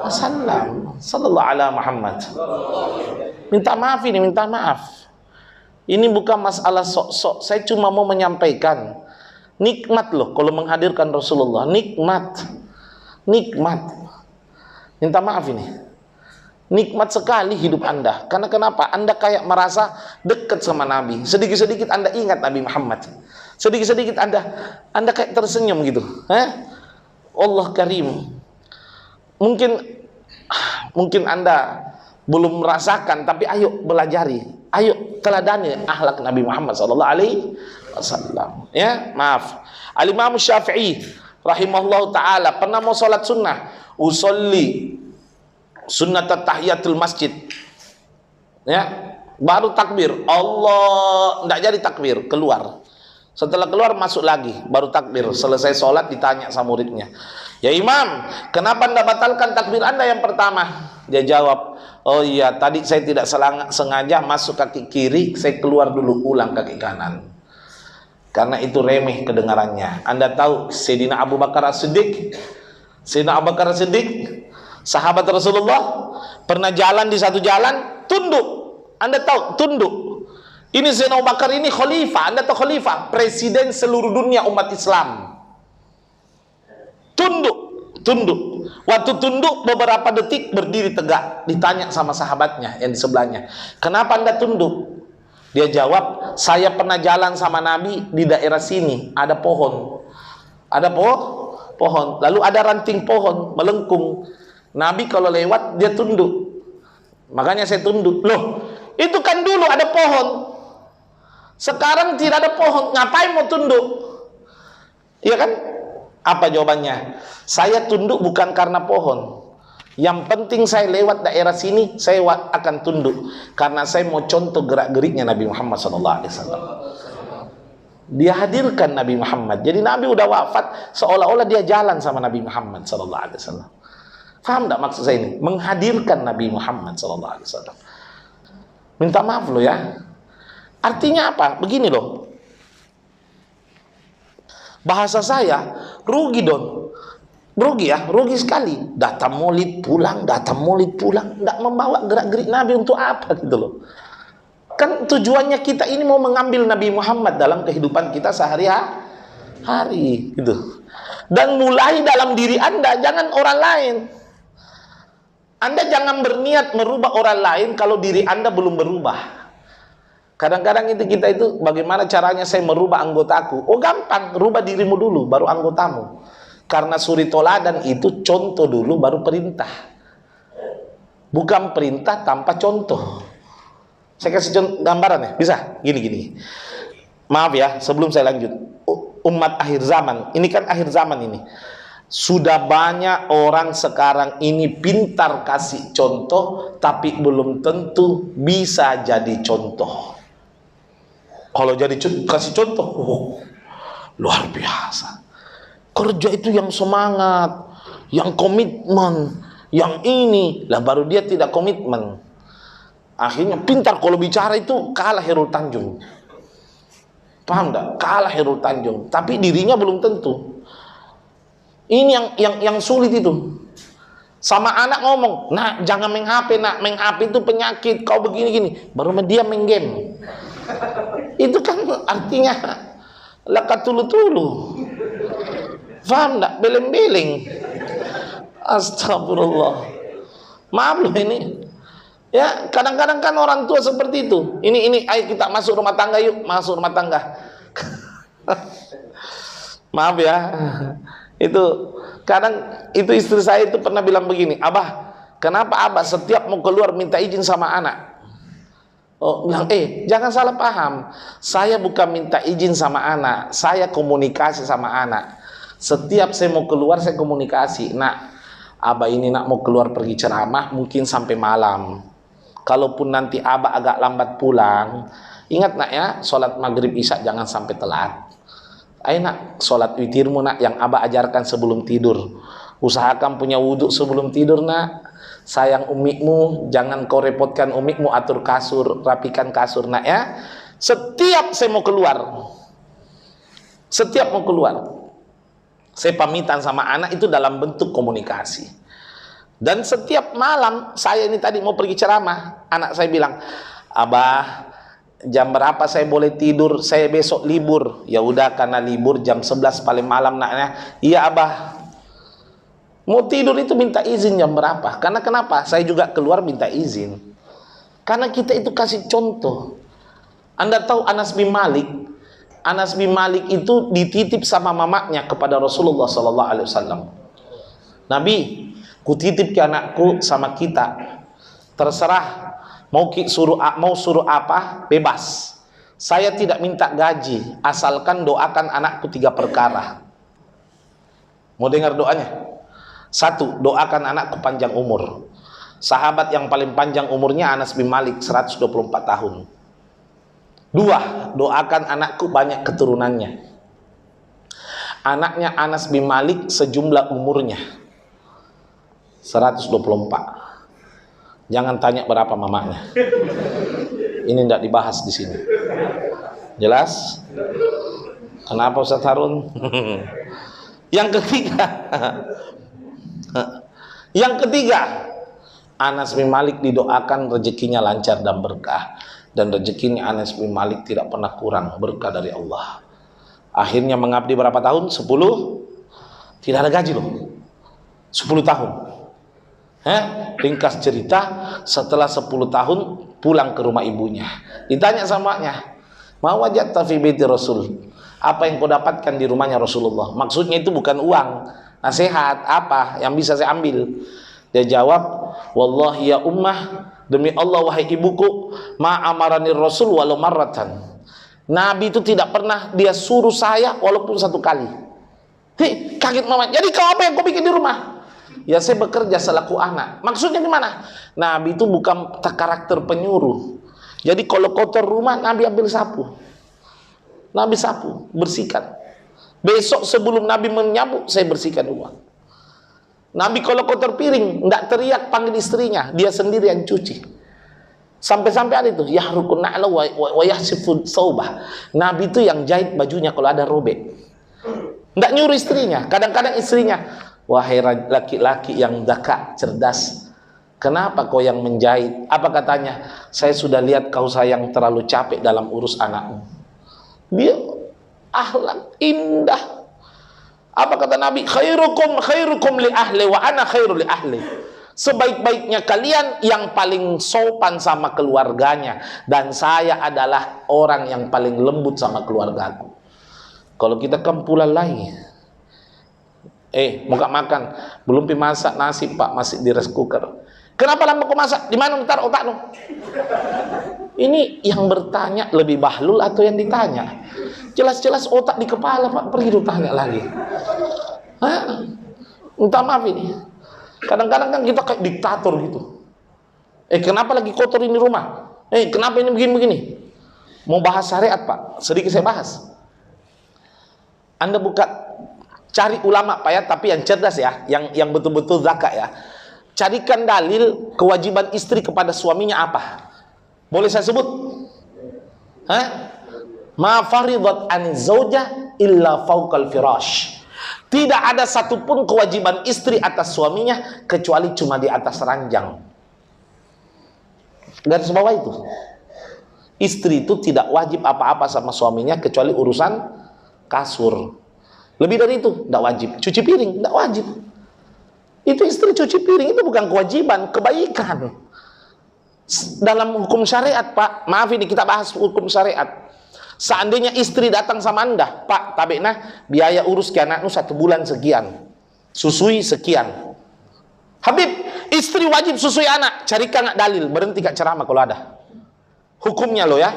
wasallam. Sallallahu alaihi Muhammad. Minta maaf ini, minta maaf. Ini bukan masalah sok-sok. Saya cuma mau menyampaikan nikmat loh kalau menghadirkan Rasulullah. Nikmat. Minta maaf ini. Nikmat sekali hidup Anda. Karena kenapa? Anda kayak merasa dekat sama Nabi. Sedikit-sedikit Anda ingat Nabi Muhammad. Sedikit-sedikit Anda kayak tersenyum gitu. Allah Karim. Mungkin Anda belum merasakan, tapi ayo belajari. Ayo teladani akhlak Nabi Muhammad sallallahu alaihi wasallam. Ya, maaf. Al-Imam Syafi'i rahimahullah taala pernah mau salat sunnah, usolli sunnat tahiyatul masjid. Ya, baru takbir. Allah, enggak jadi takbir, keluar. Setelah keluar masuk lagi, baru takbir. Selesai sholat ditanya sama muridnya, ya Imam, kenapa anda batalkan takbir anda yang pertama? Dia jawab, oh iya, tadi saya tidak sengaja masuk kaki kiri, saya keluar dulu, ulang kaki kanan. Karena itu remeh kedengarannya. Anda tahu Sayyidina Abu Bakar As-Siddiq, sahabat Rasulullah, pernah jalan di satu jalan, tunduk. Anda tahu tunduk? Ini Sayyidina Abu Bakar ini khalifah. Anda tahu khalifah? Presiden seluruh dunia umat Islam. Tunduk. Waktu tunduk beberapa detik berdiri tegak. Ditanya sama sahabatnya yang di sebelahnya, kenapa Anda tunduk? Dia jawab, saya pernah jalan sama Nabi di daerah sini, ada pohon. Ada pohon. Lalu ada ranting pohon melengkung. Nabi kalau lewat dia tunduk. Makanya saya tunduk. Loh, itu kan dulu ada pohon. Sekarang tidak ada pohon, ngapain mau tunduk? Iya kan? Apa jawabannya? Saya tunduk bukan karena pohon. Yang penting saya lewat daerah sini, saya akan tunduk karena saya mau contoh gerak-geriknya Nabi Muhammad SAW. Dia hadirkan Nabi Muhammad. Jadi Nabi udah wafat, seolah-olah dia jalan sama Nabi Muhammad SAW. Faham tak maksud saya ini? Menghadirkan Nabi Muhammad SAW. Minta maaf loh ya. Artinya apa? Begini loh. Bahasa saya, rugi dong. Rugi ya, rugi sekali. Datang maulid pulang. Tidak membawa gerak-gerik Nabi untuk apa gitu loh. Kan tujuannya kita ini mau mengambil Nabi Muhammad dalam kehidupan kita sehari-hari gitu. Dan mulai dalam diri Anda, jangan orang lain. Anda jangan berniat merubah orang lain kalau diri Anda belum berubah. Kadang-kadang kita itu bagaimana caranya saya merubah anggotaku? Oh gampang, rubah dirimu dulu baru anggotamu. Karena suri toladan itu contoh dulu baru perintah. Bukan perintah tanpa contoh. Saya kasih contoh gambaran ya, bisa? Gini. Maaf ya, sebelum saya lanjut. Umat akhir zaman, ini kan akhir zaman ini. Sudah banyak orang sekarang ini pintar kasih contoh, tapi belum tentu bisa jadi contoh. Kalau jadi kasih contoh, luar biasa. Kerja itu yang semangat, yang komitmen, yang ini lah baru dia tidak komitmen. Akhirnya pintar kalau bicara itu kalah Hairul Tanjung. Paham enggak? Kalah Hairul Tanjung, tapi dirinya belum tentu. Ini yang sulit itu. Sama anak ngomong, "Nak, jangan main HP, nak. Main HP itu penyakit. Kau begini-gini." Baru dia main game. Itu kan artinya lakatulu-tulu. Faham tak? Beleng-beleng. Astagfirullah. Maaf loh ini. Ya, kadang-kadang kan orang tua seperti itu. Ini ayo kita masuk rumah tangga yuk, masuk rumah tangga. Maaf ya. Itu kadang itu istri saya itu pernah bilang begini, "Abah, kenapa Abah setiap mau keluar minta izin sama anak?" Oh, bilang, jangan salah paham. Saya bukan minta izin sama anak, saya komunikasi sama anak. Setiap saya mau keluar saya komunikasi. Nak, Abah ini nak mau keluar pergi ceramah mungkin sampai malam. Kalaupun nanti Abah agak lambat pulang, ingat nak ya, sholat maghrib isya jangan sampai telat. Ayo nak, sholat witirmu nak yang Abah ajarkan sebelum tidur. Usahakan punya wudhu sebelum tidur nak. Sayang umikmu, jangan kau repotkan umikmu, atur kasur, rapikan kasur nak ya. Setiap saya mau keluar, saya pamitan sama anak itu dalam bentuk komunikasi. Dan setiap malam saya ini tadi mau pergi ceramah, anak saya bilang, "Abah, jam berapa saya boleh tidur? Saya besok libur." Ya udah, karena libur jam 11 paling malam naknya. "Iya Abah." Mau tidur itu minta izin jam berapa? Karena kenapa? Saya juga keluar minta izin. Karena kita itu kasih contoh. Anda tahu Anas bin Malik? Anas bin Malik itu dititip sama mamanya kepada Rasulullah SAW. "Nabi, kutitip ke anakku sama kita. Terserah mau suruh apa, bebas. Saya tidak minta gaji, asalkan doakan anakku 3 perkara." Mau dengar doanya? 1, doakan anakku panjang umur. Sahabat yang paling panjang umurnya Anas bin Malik, 124 tahun. 2, doakan anakku banyak keturunannya. Anaknya Anas bin Malik sejumlah umurnya 124. Jangan tanya berapa mamanya. Ini tidak dibahas di sini. Jelas? Kenapa Ustaz Harun? Yang ketiga, Anas bin Malik didoakan rezekinya lancar dan berkah. Dan rezekinya Anas bin Malik tidak pernah kurang, berkah dari Allah. Akhirnya mengabdi berapa tahun? 10. Tidak ada gaji loh. 10 tahun. Ringkas cerita, setelah 10 tahun pulang ke rumah ibunya. Ditanya samanya, "Ma wajadta fi baiti Rasul?" Apa yang kau dapatkan di rumahnya Rasulullah? Maksudnya itu bukan uang, nasihat, apa yang bisa saya ambil. Dia jawab, "Wallahi ya ummah, demi Allah wahai ibuku, ma amarani Rasul walau marratan." Nabi itu tidak pernah dia suruh saya walaupun 1 kali. Kaget mama. Jadi kau apa yang kau bikin di rumah? Ya saya bekerja selaku anak. Maksudnya gimana? Nabi itu bukan karakter penyuruh. Jadi kalau kotor rumah, Nabi ambil sapu. Nabi sapu, bersihkan. Besok sebelum Nabi menyapu, saya bersihkan rumah. Nabi kalau kotor piring, tidak teriak panggil istrinya, dia sendiri yang cuci. Sampai-sampai ada itu, yahrukun na'la wa yahsifun thawbah. Nabi itu yang jahit bajunya kalau ada robek. Tidak nyuruh istrinya. Kadang-kadang istrinya, wahai laki-laki yang daka, cerdas, kenapa kau yang menjahit? Apa katanya? Saya sudah lihat kau sayang terlalu capek dalam urus anakmu. Dia akhlak indah. Apa kata Nabi? Khairukum li ahli wa ana khairu li ahli. Sebaik-baiknya kalian yang paling sopan sama keluarganya, dan saya adalah orang yang paling lembut sama keluargaku. Kalau kita kan pula lain. Muka makan, belum masak nasi Pak, masih di rice cooker. Kenapa lama kau masak? Di mana ntar otakmu? Ini yang bertanya lebih bahlul atau yang ditanya? Jelas-jelas otak di kepala Pak, pergi tanya lagi. Minta maaf ini. Kadang-kadang kan kita kayak diktator gitu. Kenapa lagi kotor ini rumah? Kenapa ini begini-begini? Mau bahas syariat Pak, sedikit saya bahas. Anda cari ulama Pak ya, tapi yang cerdas ya, yang betul-betul zakat ya. Carikan dalil kewajiban istri kepada suaminya apa? Boleh saya sebut? Ma faridat an zaujah illa fawqal firash. Tidak ada satupun kewajiban istri atas suaminya kecuali cuma di atas ranjang. Garis bawah itu. Istri itu tidak wajib apa-apa sama suaminya kecuali urusan kasur. Lebih dari itu, tidak wajib. Cuci piring, tidak wajib. Itu istri cuci piring, itu bukan kewajiban, kebaikan. Dalam hukum syariat Pak, maaf ini kita bahas hukum syariat. Seandainya istri datang sama Anda, Pak, tabekna biaya urus ke anakmu 1 bulan sekian, susui sekian. Habib, istri wajib susui anak, carikan dalil, berhenti kak ceramah kalau ada. Hukumnya loh ya,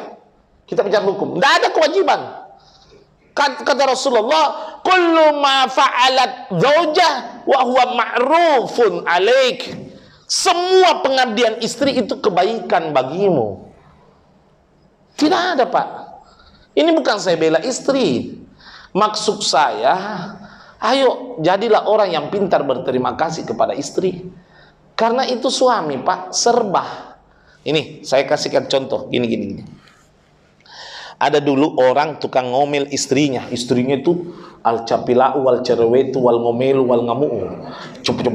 kita bicara hukum. Tidak ada kewajiban. Kata Rasulullah, kullu ma fa'alat zaujah wa huwa ma'rufun alaik. Semua pengabdian istri itu kebaikan bagimu. Tidak ada Pak. Ini bukan saya bela istri. Maksud saya, ayo jadilah orang yang pintar berterima kasih kepada istri. Karena itu suami Pak, serba. Ini saya kasihkan contoh, gini. Ada dulu orang tukang ngomel istrinya. Istrinya itu al capilau wal cerewetu wal ngomelu wal ngamu'u. Coba.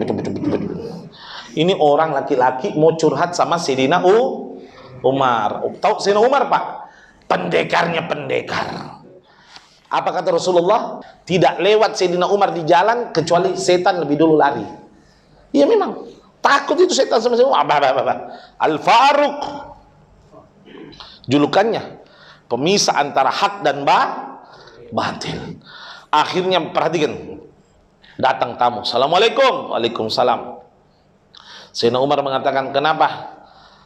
Ini orang laki-laki mau curhat sama Sayyidina Umar. Tahu Sayyidina Umar Pak? Pendekarnya pendekar. Apa kata Rasulullah? Tidak lewat Sayyidina Umar di jalan kecuali setan lebih dulu lari. Iya memang. Takut itu setan sama Sayyidina Umar. Al-Faruq. Julukannya pemisah antara hak dan batil. Akhirnya perhatikan, datang tamu, Assalamualaikum. Waalaikumsalam. Sayyidina Umar mengatakan, kenapa?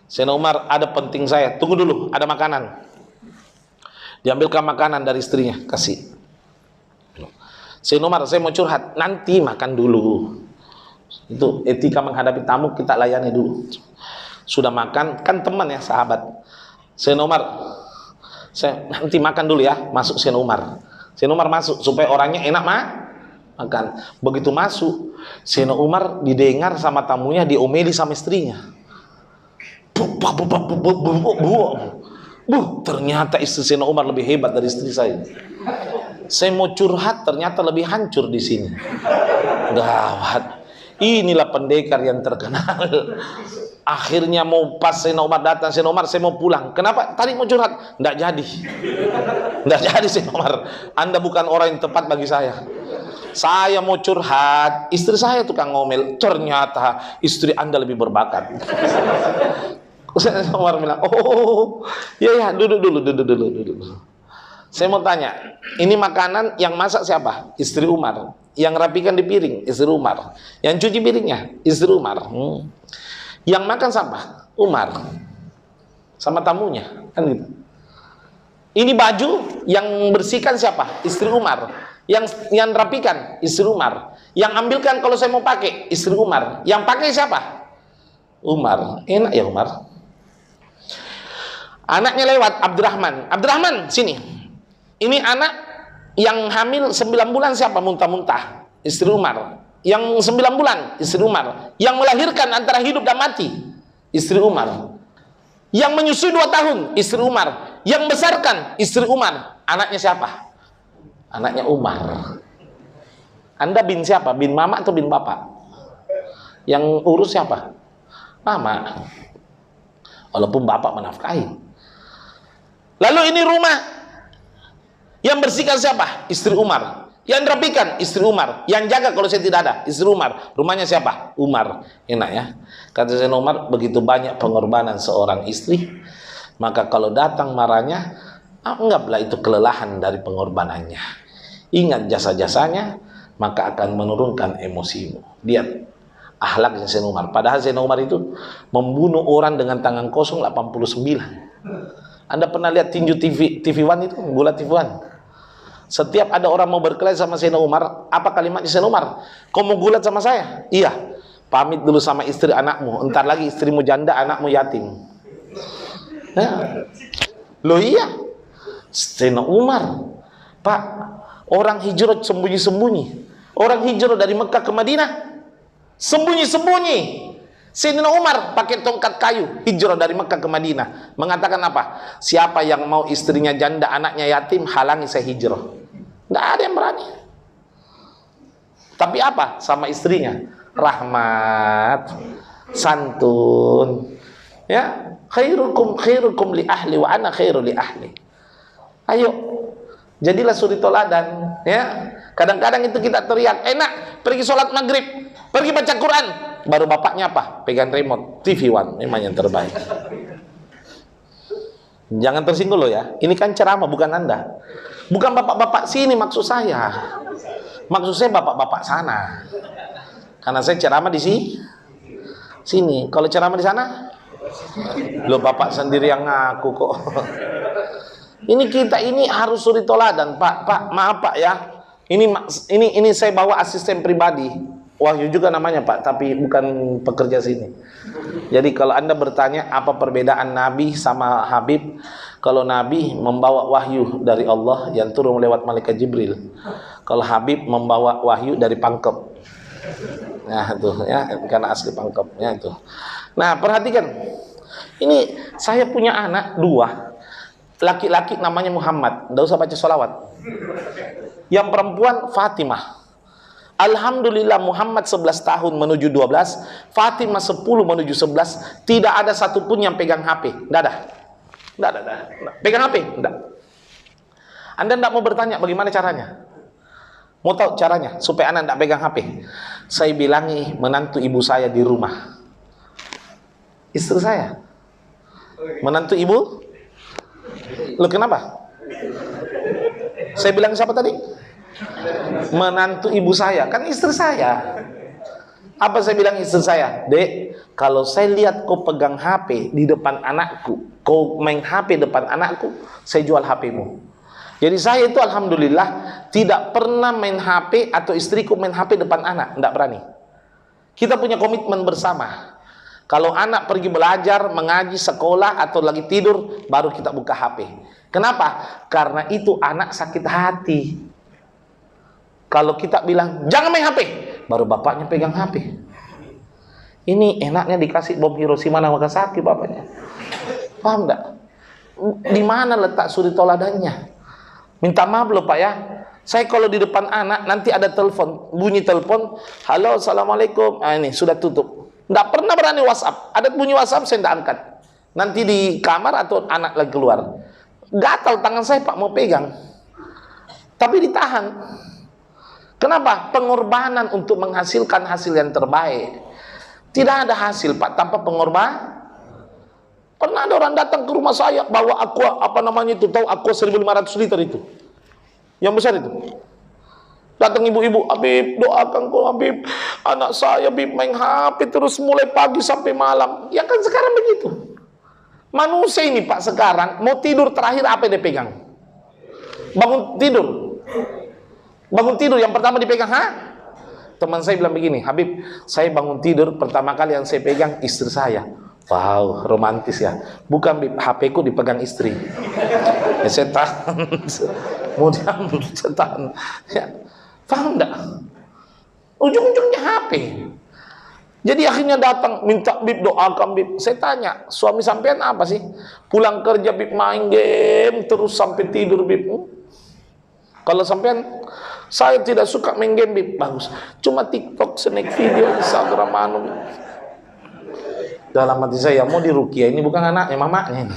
Sayyidina Umar, ada penting saya, tunggu dulu, ada makanan. Diambilkan makanan dari istrinya, kasih. Sayyidina Umar, saya mau curhat, nanti makan dulu. Itu etika menghadapi tamu, kita layani dulu. Sudah makan, kan teman ya, sahabat. Sayyidina Umar, saya nanti makan dulu ya. Masuk Sayyidina Umar. Sayyidina Umar masuk supaya orangnya enak makan. Begitu masuk, Sayyidina Umar didengar sama tamunya diomeli sama istrinya. Ternyata istri Sayyidina Umar lebih hebat dari istri saya. Saya mau curhat, ternyata lebih hancur di sini. Gawat. Inilah pendekar yang terkenal. Akhirnya mau pas Sayyidina Umar datang, Sayyidina Umar, saya mau pulang. Kenapa? Tadi mau curhat. Tidak jadi. Tidak jadi Sayyidina Umar. Anda bukan orang yang tepat bagi saya. Saya mau curhat, istri saya tukang ngomel. Ternyata istri Anda lebih berbakat. Ustaz Umar bilang, oh, ya, duduk dulu. Saya mau tanya, ini makanan yang masak siapa? Istri Umar. Yang rapikan di piring, istri Umar. Yang cuci piringnya, istri Umar. Yang makan siapa? Umar. Sama tamunya, kan gitu. Ini baju yang bersihkan siapa? Istri Umar. Yang rapikan, istri Umar. Yang ambilkan kalau saya mau pakai, istri Umar. Yang pakai siapa? Umar. Enak ya Umar. Anaknya lewat, Abdurrahman, sini. Ini anak yang hamil 9 bulan siapa? Muntah-muntah, istri Umar. Yang 9 bulan, istri Umar. Yang melahirkan antara hidup dan mati, istri Umar. Yang menyusui 2 tahun, istri Umar. Yang besarkan, istri Umar. Anaknya siapa? Anaknya Umar. Anda bin siapa? Bin mama atau bin bapak? Yang urus siapa? Mama. Walaupun bapak menafkahi. Lalu ini rumah yang bersihkan siapa? Istri Umar. Yang rapikan istri Umar. Yang jaga kalau saya tidak ada, istri Umar. Rumahnya siapa? Umar. Enak ya. Kata Sayyidina Umar, begitu banyak pengorbanan seorang istri, maka kalau datang marahnya, anggaplah itu kelelahan dari pengorbanannya. Ingat jasa-jasanya, maka akan menurunkan emosimu. Lihat akhlaknya Sayyidina Umar. Padahal Sayyidina Umar itu membunuh orang dengan tangan kosong 89. Anda pernah lihat tinju TV One itu, bola TV One? Setiap ada orang mau berkelahi sama Sayyidina Umar, apa kalimatnya Sayyidina Umar? Kau mau gulat sama saya? Iya. Pamit dulu sama istri anakmu. Entar lagi istrimu janda, anakmu yatim. Nah. Loh iya. Sayyidina Umar. Pak, orang hijrah sembunyi-sembunyi. Orang hijrah dari Mekah ke Madinah sembunyi-sembunyi. Sayyidina Umar pakai tongkat kayu hijrah dari Mekah ke Madinah, mengatakan apa? Siapa yang mau istrinya janda, anaknya yatim, halangi saya hijrah. Nggak ada yang berani. Tapi apa? Sama istrinya rahmat, santun. Ya, khairukum li ahli wa ana khairu li ahli. Ayo, jadilah suri toladan. Ya, kadang-kadang itu kita teriak, enak, pergi sholat maghrib, pergi baca Quran. Baru bapaknya apa? Pegang remote TV One, memang yang terbaik. Jangan tersinggung loh ya. Ini kan ceramah, bukan Anda. Bukan bapak-bapak sini maksud saya. Maksud saya bapak-bapak sana. Karena saya ceramah di sini. Kalau ceramah di sana, lo bapak sendiri yang ngaku kok. Ini kita ini harus suri toladan, Pak, maaf Pak ya. Ini saya bawa asisten pribadi. Wahyu juga namanya Pak, tapi bukan pekerja sini. Jadi kalau Anda bertanya apa perbedaan Nabi sama Habib, kalau Nabi membawa wahyu dari Allah yang turun lewat malaikat Jibril. Kalau Habib membawa wahyu dari pangkep. Nah itu ya, karena asli pangkepnya itu. Nah perhatikan, ini saya punya anak 2, laki-laki namanya Muhammad, nggak usah baca sholawat. Yang perempuan Fatimah. Alhamdulillah Muhammad 11 tahun menuju 12, Fatimah 10 menuju 11, tidak ada satupun yang pegang HP. Tidak ada. Pegang HP? Tidak. Anda tidak mau bertanya bagaimana caranya? Mau tahu caranya supaya anak tidak pegang HP? Saya bilangi menantu ibu saya di rumah. Istri saya. Menantu ibu? Loh kenapa? Saya bilang siapa tadi? Menantu ibu saya, kan istri saya. Apa saya bilang istri saya? Dek, kalau saya lihat kau pegang HP di depan anakku, kau main HP depan anakku, saya jual HP-mu. Jadi saya itu alhamdulillah tidak pernah main HP atau istriku main HP depan anak, tidak berani. Kita punya komitmen bersama. Kalau anak pergi belajar, mengaji, sekolah atau lagi tidur, baru kita buka HP. Kenapa? Karena itu anak sakit hati. Kalau kita bilang jangan main HP, baru bapaknya pegang HP. Ini enaknya dikasih bom Hiroshima Nagasaki bapaknya. Paham enggak? Di mana letak suri toladannya? Minta maaf loh Pak ya. Saya kalau di depan anak nanti ada telepon, bunyi telepon, halo assalamualaikum. Nah, ini sudah tutup. Enggak pernah berani WhatsApp. Ada bunyi WhatsApp saya enggak angkat. Nanti di kamar atau anak lagi keluar. Gatal tangan saya Pak mau pegang. Tapi ditahan. Kenapa? Pengorbanan untuk menghasilkan hasil yang terbaik. Tidak ada hasil, Pak, tanpa pengorbanan. Pernah ada orang datang ke rumah saya bawa aqua, apa namanya itu, tahu aqua 1500 liter itu, yang besar itu. Datang ibu-ibu, Habib, doakan kok Habib, anak saya Habib main HP terus mulai pagi sampai malam. Ya kan sekarang begitu. Manusia ini, Pak, sekarang mau tidur terakhir apa yang dia pegang? Bangun tidur yang pertama dipegang, Teman saya bilang begini, Habib, saya bangun tidur pertama kali yang saya pegang istri saya. Wow, romantis ya. Bukan, Habib, HP ku dipegang istri. Ya setan. Kemudian setan. Ya, paham enggak? Ujung-ujungnya HP. Jadi akhirnya datang minta, Bib, doakan Bib. Saya tanya, suami sampean apa sih? Pulang kerja Bib main game terus sampai tidur Bib. Kalau sampean, saya tidak suka main game Bib. Bagus. Cuma TikTok, snack video, Instagram anu. Dalam hati saya, mau dirukia ini bukan anaknya, mamanya ini.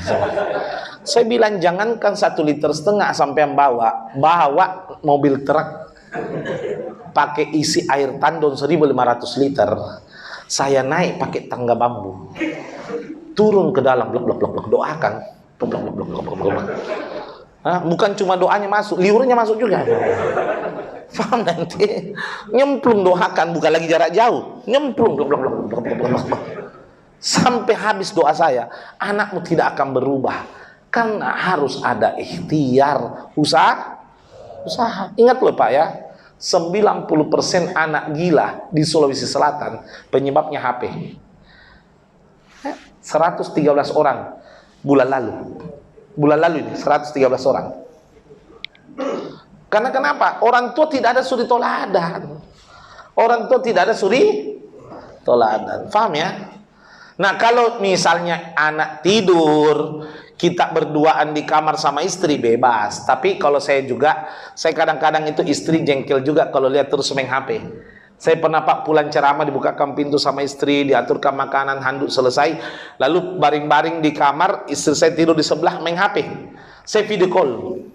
Saya bilang jangankan 1,5 liter sampean bawa mobil truk pakai isi air tandon 1.500 liter. Saya naik pakai tangga bambu, turun ke dalam, blok, doakan, blok. Bukan cuma doanya masuk, liurnya masuk juga. Paham nanti? Nyemplung doakan, bukan lagi jarak jauh, nyemplung, blok. Sampai habis doa saya, anakmu tidak akan berubah, karena harus ada ikhtiar, usaha. Ingat loh Pak ya, 90% anak gila di Sulawesi Selatan penyebabnya HP. 113 orang bulan lalu ini 113 orang. Karena kenapa? Orang tua tidak ada suri toladan. Paham ya? Nah, kalau misalnya anak tidur, kita berduaan di kamar sama istri bebas. Tapi kalau saya kadang-kadang itu istri jengkel juga kalau lihat terus main HP. Saya pernah Pak pulang ceramah, dibukakan pintu sama istri, diaturkan makanan, handuk selesai, lalu baring-baring di kamar, istri saya tidur di sebelah main HP. Saya video call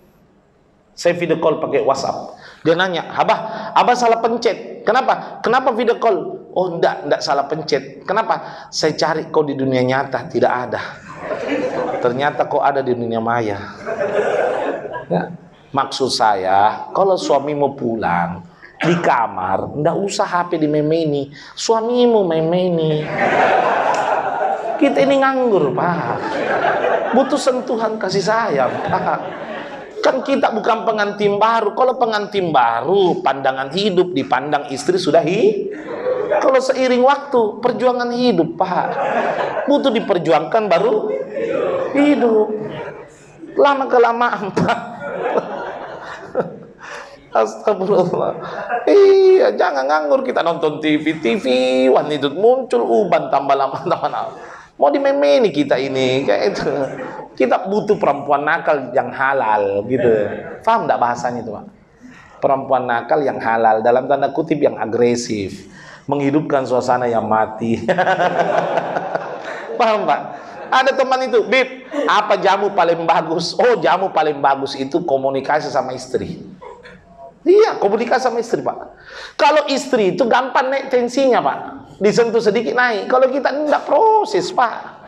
pakai WhatsApp. Dia nanya, Abah salah pencet. Kenapa video call? Oh, enggak salah pencet. Kenapa? Saya cari kau di dunia nyata, tidak ada. Ternyata kau ada di dunia maya. Ya. Maksud saya, kalau suami mau pulang di kamar, enggak usah HP dimemeni. Suamimu memeni. Kita ini nganggur, Pak. Butuh sentuhan kasih sayang, Pak. Kan kita bukan pengantin baru. Kalau pengantin baru, pandangan hidup dipandang istri sudah Kalau seiring waktu, perjuangan hidup, Pak. Butuh diperjuangkan baru hidup. Lama-kelamaan, Pak. Astagfirullah. Iya, jangan nganggur kita nonton TV, wanita muncul uban tambah lama. Mau dimemeni kita ini, kayak itu. Kita butuh perempuan nakal yang halal, gitu. Paham enggak bahasanya itu, Pak? Perempuan nakal yang halal, dalam tanda kutip yang agresif, menghidupkan suasana yang mati. Paham, Pak? Ada teman itu, Bib, apa jamu paling bagus? Oh, jamu paling bagus itu komunikasi sama istri. Iya, komunikasi sama istri, Pak. Kalau istri itu gampang naik tensinya, Pak. Disentuh sedikit naik. Kalau kita enggak proses, Pak.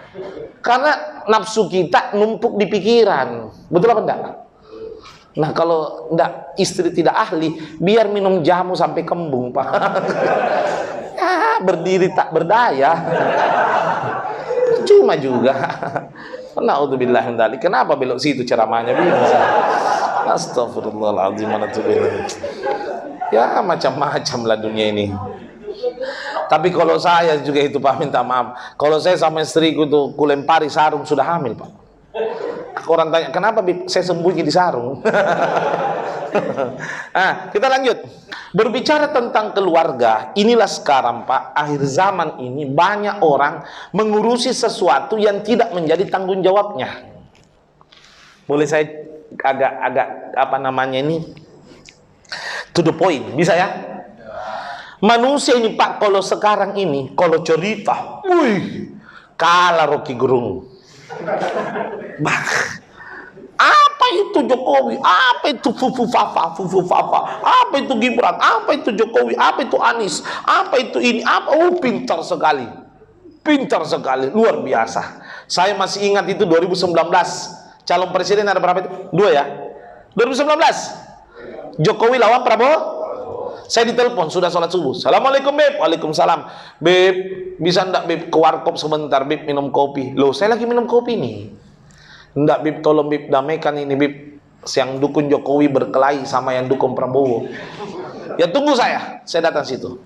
Karena nafsu kita numpuk di pikiran. Betul apa enggak? Nah, kalau enggak, istri tidak ahli, biar minum jamu sampai kembung, Pak. Ya, berdiri tak berdaya. Cuma juga. Na'udzubillah min dzalik. Kenapa belok situ ceramahnya bisa? Astagfirullahaladzim. Ya, macam-macam lah dunia ini. Tapi kalau saya juga itu, Pak, minta maaf. Kalau saya sama istriku tuh kulempari sarung sudah hamil, Pak. Orang tanya, kenapa saya sembunyi di sarung? Kita lanjut. Berbicara tentang keluarga, inilah sekarang, Pak, akhir zaman ini banyak orang mengurusi sesuatu yang tidak menjadi tanggung jawabnya. Boleh saya agak apa namanya ini, to the point, bisa ya? Manusia ini, Pak, kalau sekarang ini, kalau cerita, kalah Rocky Gerung. Bah, apa itu Jokowi, apa itu Fufufafa, apa itu Gibran, apa itu Jokowi, apa itu Anies, apa itu ini, apa, oh pintar sekali, luar biasa. Saya masih ingat itu 2019, calon presiden ada berapa itu? 2 ya, 2019, Jokowi lawan Prabowo. Saya ditelepon, sudah sholat subuh. Assalamualaikum Beb. Waalaikumsalam. Beb, bisa enggak Beb ke warkop sebentar Beb minum kopi? Loh, saya lagi minum kopi nih. Enggak Beb, tolong Beb damaikan ini Beb. Yang dukung Jokowi berkelahi sama yang dukung Prabowo. Ya tunggu saya datang situ.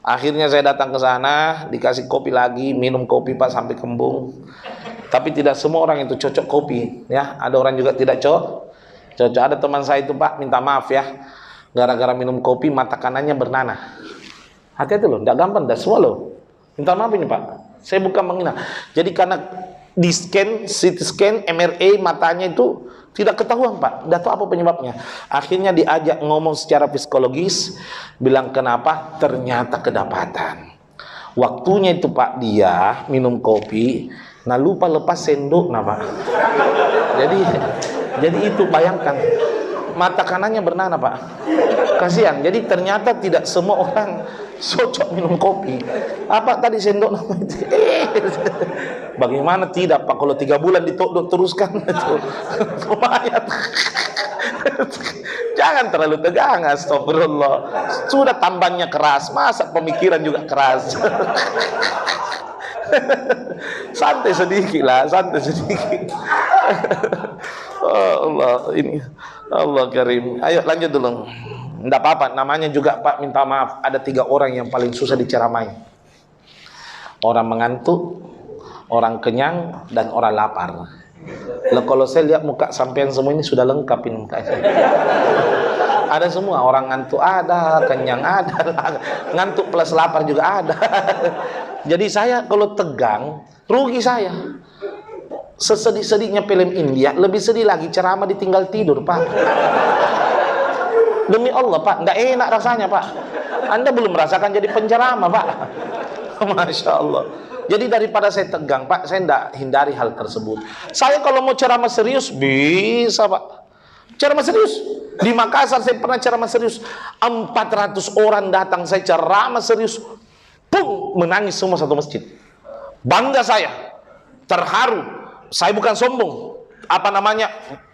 Akhirnya saya datang ke sana, dikasih kopi lagi, minum kopi Pak sampai kembung. Tapi tidak semua orang itu cocok kopi, ya. Ada orang juga tidak cocok. Ada teman saya itu Pak, minta maaf ya. Gara-gara minum kopi mata kanannya bernanah. Hati-hati loh, tidak gampang, tidak semua loh. Minta maaf ini Pak, saya bukan menghina. Jadi karena di scan, CT scan, MRI matanya itu tidak ketahuan Pak, tidak tahu apa penyebabnya. Akhirnya diajak ngomong secara psikologis, bilang kenapa, ternyata kedapatan. Waktunya itu Pak dia minum kopi, nah lupa lepas sendok nah Pak. Jadi itu bayangkan. Mata kanannya bernanah Pak, kasihan. Jadi ternyata tidak semua orang cocok minum kopi. Apa tadi sendok namanya? Bagaimana tidak Pak, kalau 3 bulan ditodok teruskan itu lumayan. Jangan terlalu tegang, astagfirullah. Sudah tambangnya keras, masa pemikiran juga keras. Santai sedikit lah, santai sedikit. Oh Allah, ini Allah Karim. Ayo lanjut dulu. Enggak apa-apa, namanya juga Pak minta maaf. Ada 3 orang yang paling susah diceramai. Orang mengantuk, orang kenyang, dan orang lapar. Lah kalau saya lihat muka sampean semua ini sudah lengkap ini muka saya. Ada semua, orang ngantuk ada, kenyang ada, ngantuk plus lapar juga ada. Jadi saya kalau tegang, rugi saya. Sesedih-sedihnya film India, lebih sedih lagi ceramah ditinggal tidur Pak. Demi Allah Pak, tidak enak rasanya Pak. Anda belum merasakan jadi penceramah Pak. Masya Allah. Jadi daripada saya tegang Pak, saya tidak hindari hal tersebut. Saya kalau mau ceramah serius bisa Pak. Ceramah serius. Di Makassar saya pernah ceramah serius. 400 orang datang, saya ceramah serius. Pung, menangis semua satu masjid. Bangga saya, terharu. Saya bukan sombong, apa namanya,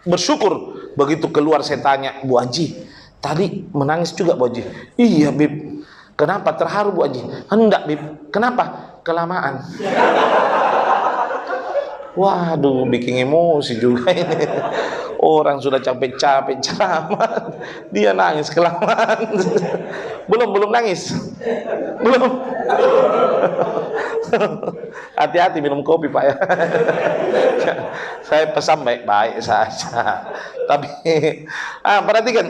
bersyukur. Begitu keluar saya tanya, Bu Haji, tadi menangis juga Bu Haji? Iya Bib. Kenapa? Terharu Bu Haji? Hendak Bib. Kenapa? Kelamaan. Waduh, bikin emosi juga ini. Orang sudah capek-capek ceramah, dia nangis kelamaan. Belum nangis. Belum. Hati-hati minum kopi Pak ya. Saya pesan baik-baik saja. Tapi perhatikan,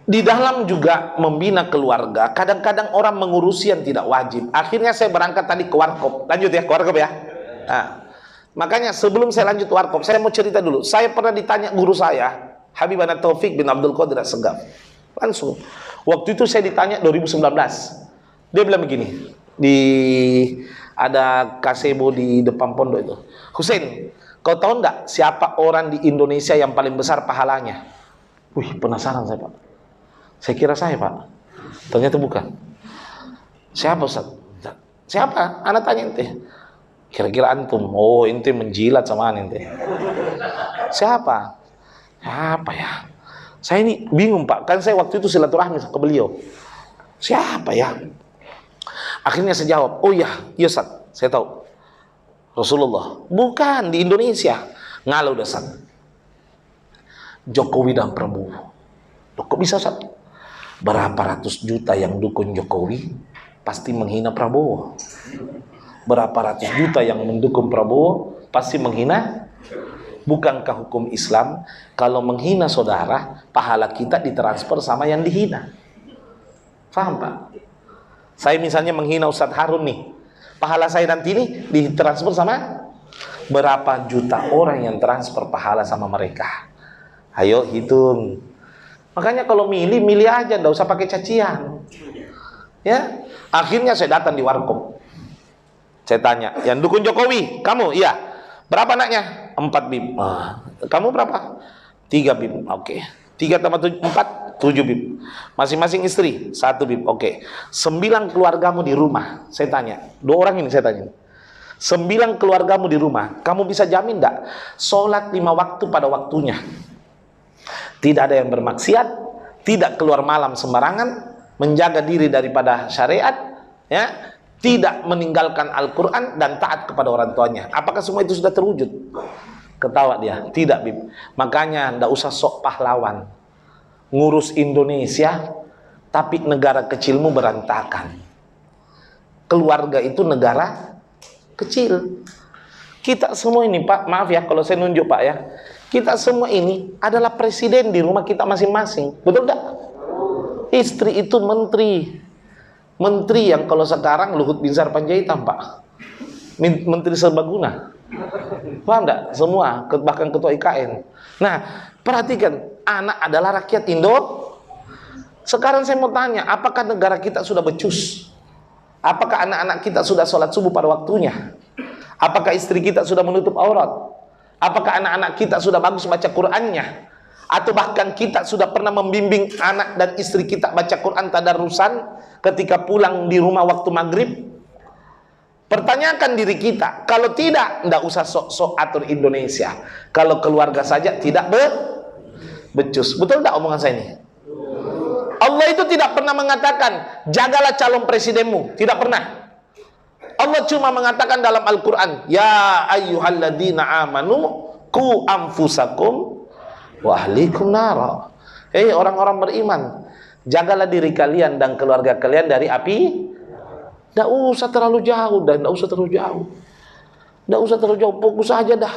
di dalam juga membina keluarga, kadang-kadang orang mengurusi yang tidak wajib. Akhirnya saya berangkat tadi ke warkop. Lanjut ya, ke warkop ya. Makanya sebelum saya lanjut warkop, saya mau cerita dulu. Saya pernah ditanya guru saya, Habib Ana Taufik bin Abdul Qadir As-Segaf. Langsung. Waktu itu saya ditanya 2019. Dia bilang begini, ada kasebo di depan pondok itu. Hussein, kau tahu enggak siapa orang di Indonesia yang paling besar pahalanya? Wih, penasaran saya Pak. Saya kira saya Pak. Ternyata bukan. Siapa Ustaz? Siapa? Anak tanya ente. Kira-kira antum. Oh, ente menjilat sama ente. Siapa? Siapa ya? Saya ini bingung Pak. Kan saya waktu itu silaturahmi ke beliau. Siapa ya? Akhirnya saya jawab, oh iya Ustaz, saya tahu. Rasulullah. Bukan, di Indonesia. Ngalau dah Ustaz. Jokowi dan Prabowo. Loh, kok bisa Ustaz? Berapa ratus juta yang dukung Jokowi pasti menghina Prabowo. Berapa ratus juta yang mendukung Prabowo pasti menghina. Bukankah hukum Islam kalau menghina saudara, pahala kita ditransfer sama yang dihina? Paham Pak? Saya misalnya menghina Ustadz Harun nih, pahala saya nanti ini ditransfer sama berapa juta orang yang transfer pahala sama mereka. Ayo hitung. Makanya kalau milih aja, nggak usah pakai cacian. Ya, akhirnya saya datang di warkop. Saya tanya, yang dukung Jokowi, kamu? Iya. Berapa anaknya? 4 bib. Kamu berapa? 3 bib. Oke. 3 tambah 7, 4, 7 bib. Masing-masing istri 1 bib. Oke. 9 keluargamu di rumah. Saya tanya. 2 orang ini saya tanya. 9 keluargamu di rumah. Kamu bisa jamin enggak? Sholat 5 waktu pada waktunya. Tidak ada yang bermaksiat, tidak keluar malam sembarangan, menjaga diri daripada syariat, ya, tidak meninggalkan Al-Quran dan taat kepada orang tuanya. Apakah semua itu sudah terwujud? Ketawa dia, tidak bib. Makanya ndak usah sok pahlawan, ngurus Indonesia, tapi negara kecilmu berantakan. Keluarga itu negara kecil. Kita semua ini Pak, maaf ya kalau saya nunjuk Pak ya, kita semua ini adalah presiden di rumah kita masing-masing, betul enggak? Istri itu menteri. Menteri yang kalau sekarang Luhut Binsar Panjaitan Pak, menteri serbaguna, paham enggak? Semua, bahkan ketua IKN. Nah, perhatikan, anak adalah rakyat Indo. Sekarang saya mau tanya, apakah negara kita sudah becus? Apakah anak-anak kita sudah sholat subuh pada waktunya? Apakah istri kita sudah menutup aurat? Apakah anak-anak kita sudah bagus baca Qur'annya? Atau bahkan kita sudah pernah membimbing anak dan istri kita baca Quran tadarusan ketika pulang di rumah waktu maghrib? Pertanyakan diri kita. Kalau tidak, tidak usah sok-sok atur Indonesia. Kalau keluarga saja tidak becus. Betul tidak omongan saya ini? Allah itu tidak pernah mengatakan jagalah calon presidenmu. Tidak pernah. Allah cuma mengatakan dalam Al-Quran, ya ayyuhalladzina amanu ku anfusakum wa ahlikum nara. Hei orang-orang beriman, jagalah diri kalian dan keluarga kalian dari api. Tidak usah terlalu jauh dan tidak usah terlalu jauh. Tidak usah terlalu jauh, fokus aja dah.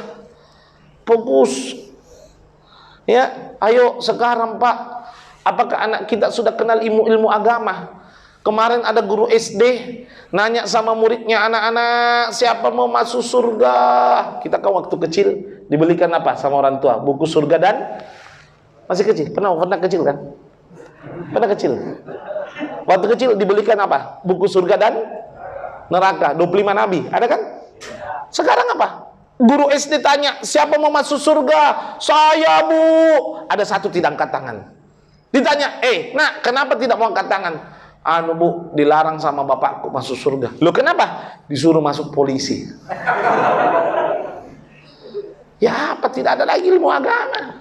Fokus. Ya, ayo sekarang Pak, apakah anak kita sudah kenal ilmu agama? Kemarin ada guru SD nanya sama muridnya, anak-anak siapa mau masuk surga? Kita kan waktu kecil dibelikan apa sama orang tua? Buku surga dan masih kecil. Pernah kecil kan? Pernah kecil. Waktu kecil dibelikan apa? Buku surga dan neraka. 25 nabi. Ada kan? Sekarang apa? Guru SD tanya, siapa mau masuk surga? Saya Bu. Ada satu tidak angkat tangan. Ditanya, nak kenapa tidak mau angkat tangan? Anu Bu, dilarang sama bapakku masuk surga. Loh kenapa? Disuruh masuk polisi. Ya apa, tidak ada lagi ilmu agama.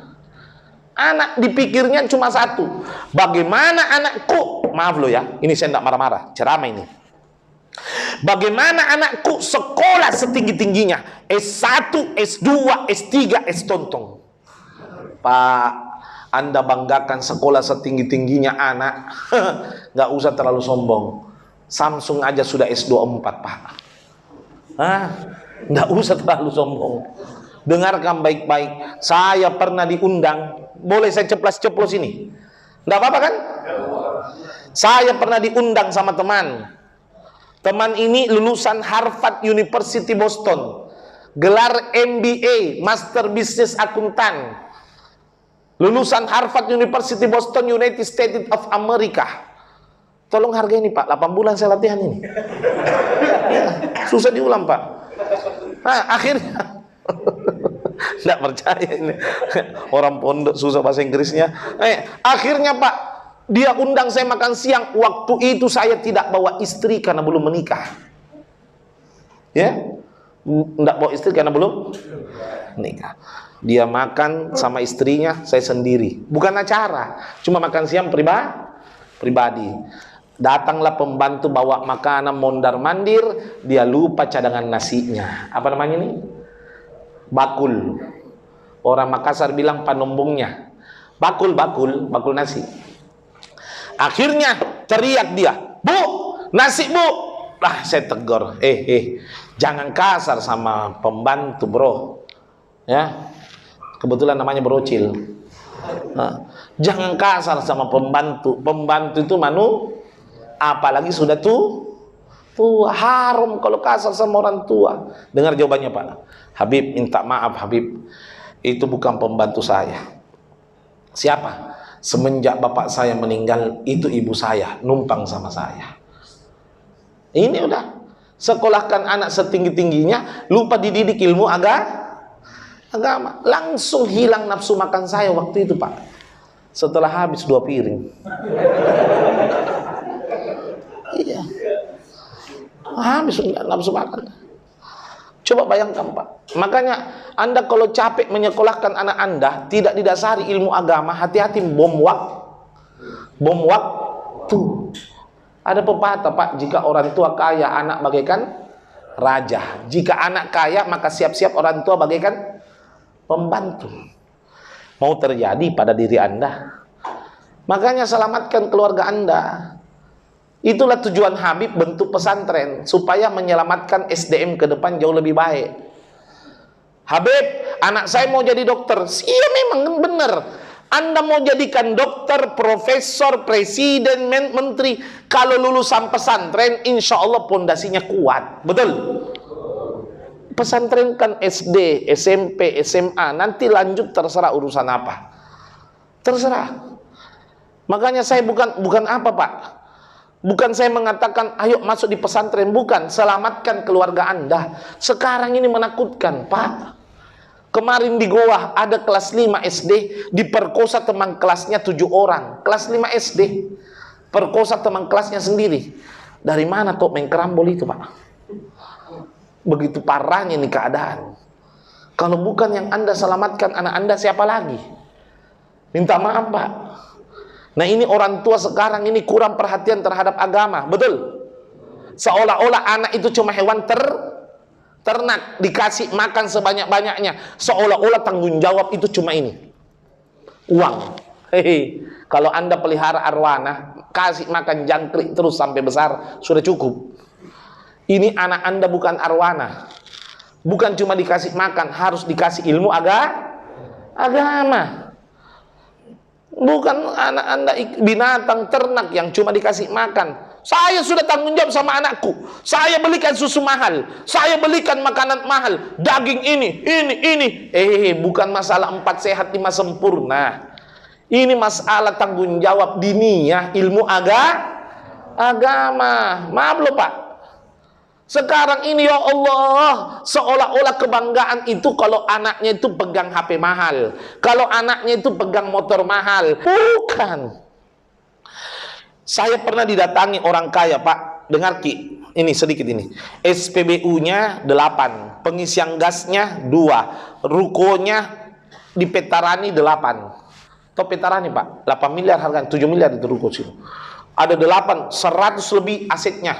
Anak dipikirnya cuma satu. Bagaimana anakku, maaf lo ya, ini saya tidak marah-marah, ceramah ini. Bagaimana anakku sekolah setinggi-tingginya, S1, S2, S3, S-tontong. Pak, Anda banggakan sekolah setinggi-tingginya anak, nggak usah terlalu sombong. Samsung aja sudah S24 Pak. Nggak usah terlalu sombong. Dengarkan baik-baik. Saya pernah diundang, boleh saya ceplos-ceplos ini? Nggak apa-apa kan? Saya pernah diundang sama teman. Teman ini lulusan Harvard University Boston, gelar MBA, Master Business Akuntan. Lulusan Harvard University Boston, United States of America. Tolong hargai ini Pak, 8 bulan saya latihan ini. Ya, susah diulang Pak. Nah, akhirnya tidak percaya ini. Orang pondok susah bahasa Inggrisnya. Akhirnya Pak, dia undang saya makan siang. Waktu itu saya tidak bawa istri karena belum menikah. Ya, tidak bawa istri karena belum menikah. Dia makan sama istrinya, saya sendiri. Bukan acara, cuma makan siang pribadi. Datanglah pembantu bawa makanan mondar-mandir, dia lupa cadangan nasinya. Apa namanya ini? Bakul. Orang Makassar bilang panombongnya. Bakul nasi. Akhirnya teriak dia, Bu, nasi Bu. Saya tegur, jangan kasar sama pembantu bro. Ya, kebetulan namanya Brocil. Jangan kasar sama pembantu. Pembantu itu apalagi sudah tua, haram kalau kasar sama orang tua. Dengar jawabannya Pak. Habib, minta maaf Habib, itu bukan pembantu saya. Siapa? Semenjak bapak saya meninggal, itu ibu saya numpang sama saya. Ini udah sekolahkan anak setinggi-tingginya, lupa dididik ilmu agama. Langsung hilang nafsu makan saya waktu itu, Pak. Setelah habis 2 piring. Iya. Habis nafsu makan. Coba bayangkan, Pak. Makanya Anda kalau capek menyekolahkan anak Anda tidak didasari ilmu agama, hati-hati bom waktu. Ada pepatah, Pak, jika orang tua kaya, anak bagaikan raja. Jika anak kaya, maka siap-siap orang tua bagaikan pembantu. Mau terjadi pada diri Anda. Makanya selamatkan keluarga Anda. Itulah tujuan Habib bentuk pesantren, supaya menyelamatkan SDM ke depan jauh lebih baik. Habib, anak saya mau jadi dokter. Iya, memang benar. Anda mau jadikan dokter, profesor, presiden, menteri, kalau lulusan pesantren, insya Allah pondasinya kuat. Betul? Pesantren kan SD, SMP, SMA, nanti lanjut terserah urusan apa. Terserah. Makanya saya bukan apa, Pak. Bukan saya mengatakan ayo masuk di pesantren, bukan. Selamatkan keluarga Anda. Sekarang ini menakutkan, Pak. Kemarin di Goa ada kelas 5 SD diperkosa teman kelasnya 7 orang. Kelas 5 SD perkosa teman kelasnya sendiri. Dari mana kok main kerambol itu, Pak? Begitu parahnya ini keadaan. Kalau bukan yang Anda selamatkan anak Anda, siapa lagi? Minta maaf, Pak. Nah, ini orang tua sekarang ini kurang perhatian terhadap agama. Betul? Seolah-olah anak itu cuma hewan ternak, dikasih makan sebanyak-banyaknya. Seolah-olah tanggung jawab itu cuma ini, uang. Hehe. Kalau Anda pelihara arwana, kasih makan jangkrik terus sampai besar, sudah cukup. Ini anak Anda bukan arwana. Bukan cuma dikasih makan, harus dikasih ilmu agama. Bukan anak Anda binatang ternak yang cuma dikasih makan. Saya sudah tanggung jawab sama anakku. Saya belikan susu mahal. Saya belikan makanan mahal. Daging ini. Bukan masalah 4 sehat 5 sempurna. Ini masalah tanggung jawab diniyah, ilmu agama. Maaf loh, Pak. Sekarang ini ya Allah, seolah-olah kebanggaan itu kalau anaknya itu pegang HP mahal. Kalau anaknya itu pegang motor mahal. Bukan. Saya pernah didatangi orang kaya, Pak. Dengar Ki, ini sedikit ini. SPBU-nya 8, pengisian gasnya 2, rukonya di Petarani 8. Tahu Petarani, Pak? 8 miliar harganya, 7 miliar itu ruko sini. Ada 8, 100 lebih asetnya.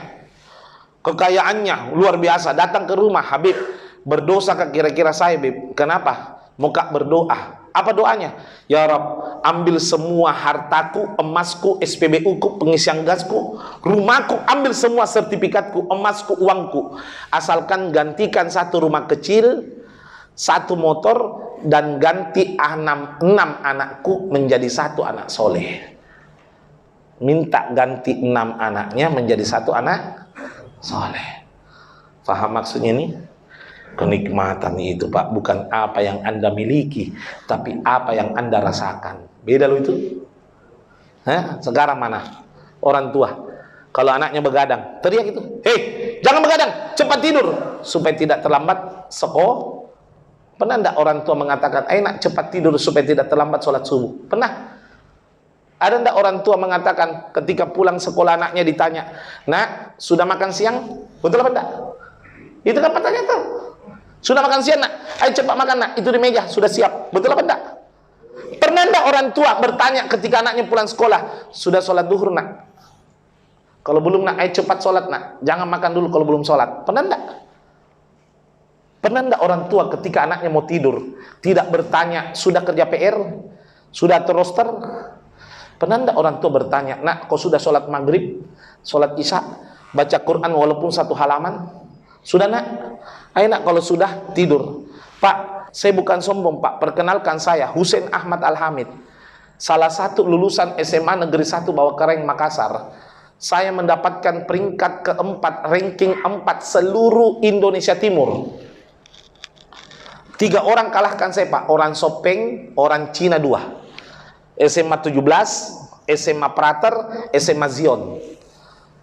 Kekayaannya luar biasa. Datang ke rumah, Habib, berdosa kira-kira saya, Habib. Kenapa? Mau Kak berdoa. Apa doanya? Ya Rabb, ambil semua hartaku, emasku, SPBU-ku, pengisian gasku, rumahku, ambil semua sertifikatku, emasku, uangku. Asalkan gantikan 1 rumah kecil, 1 motor, dan ganti 6 anakku menjadi 1 anak soleh. Minta ganti 6 anaknya menjadi 1 anak soleh. Faham maksudnya ini? Kenikmatan itu, Pak, bukan apa yang Anda miliki, tapi apa yang Anda rasakan. Beda loh itu. Sekarang mana orang tua kalau anaknya begadang teriak itu, hei jangan begadang, cepat tidur supaya tidak terlambat sekolah. Pernah enggak orang tua mengatakan, ayo nak cepat tidur supaya tidak terlambat sholat subuh? Pernah? Ada enggak orang tua mengatakan ketika pulang sekolah anaknya ditanya, nak sudah makan siang? Betul apa enggak? Itu kan pertanyaan tuh. Sudah makan siang, nak? Ayo cepat makan, nak. Itu di meja, sudah siap. Betul apa enggak? Pernah enggak orang tua bertanya ketika anaknya pulang sekolah, sudah sholat duhur, nak? Kalau belum, nak, ayo cepat sholat, nak. Jangan makan dulu kalau belum sholat. Pernah enggak? Pernah enggak orang tua ketika anaknya mau tidur, tidak bertanya, sudah kerja PR? Sudah terroster? Pernah enggak orang tua bertanya, nak, kau sudah sholat maghrib, sholat isya, baca Quran walaupun 1 halaman? Sudah, nak? Ayo, nak, kalau sudah tidur. Pak, saya bukan sombong, Pak. Perkenalkan saya, Husein Ahmad Al-Hamid. Salah satu lulusan SMA Negeri 1 Bawakaraeng, Makassar. Saya mendapatkan peringkat ke-4, ranking 4 seluruh Indonesia Timur. 3 orang kalahkan saya, Pak. Orang Sopeng, orang Cina 2. SMA 17, SMA Prater, SMA Zion.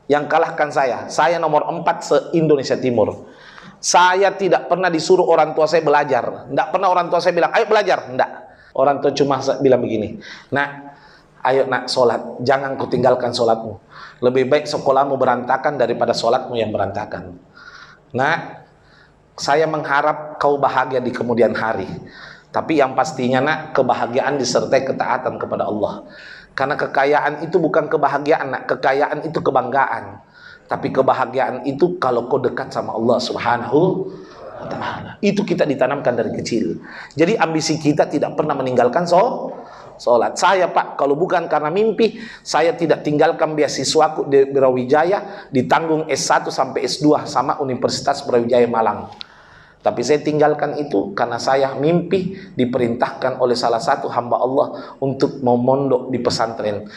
Yang kalahkan saya nomor 4 se-Indonesia Timur. Saya tidak pernah disuruh orang tua saya belajar. Tidak pernah orang tua saya bilang, ayo belajar. Tidak. Orang tua cuma bilang begini, nak, ayo nak sholat. Jangan kau tinggalkan sholatmu. Lebih baik sekolahmu berantakan daripada sholatmu yang berantakan. Nak, saya mengharap kau bahagia di kemudian hari. Tapi yang pastinya nak, kebahagiaan disertai ketaatan kepada Allah. Karena kekayaan itu bukan kebahagiaan nak. Kekayaan itu kebanggaan. Tapi kebahagiaan itu kalau kau dekat sama Allah Subhanahu wa ta'ala. Itu kita ditanamkan dari kecil. Jadi ambisi kita tidak pernah meninggalkan sholat. Saya Pak, kalau bukan karena mimpi, saya tidak tinggalkan beasiswaku di Brawijaya, ditanggung S1 sampai S2 sama Universitas Brawijaya Malang. Tapi saya tinggalkan itu karena saya mimpi diperintahkan oleh salah satu hamba Allah untuk mau mondok di pesantren.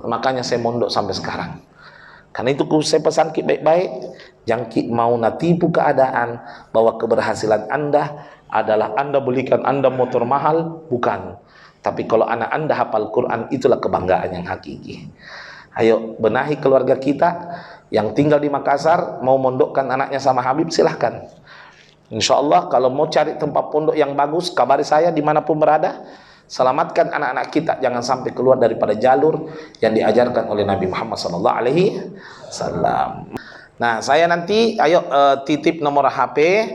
Makanya saya mondok sampai sekarang. Karena itu saya pesan ki baik-baik, jangan ki mau natipu keadaan bahwa keberhasilan Anda adalah Anda belikan Anda motor mahal, bukan. Tapi kalau anak Anda hafal Quran, itulah kebanggaan yang hakiki. Ayo benahi keluarga kita yang tinggal di Makassar, mau mondokkan anaknya sama Habib, silahkan. Insya Allah kalau mau cari tempat pondok yang bagus, kabari saya dimanapun berada. Selamatkan anak-anak kita, jangan sampai keluar daripada jalur yang diajarkan oleh Nabi Muhammad SAW. Nah, saya nanti titip nomor HP.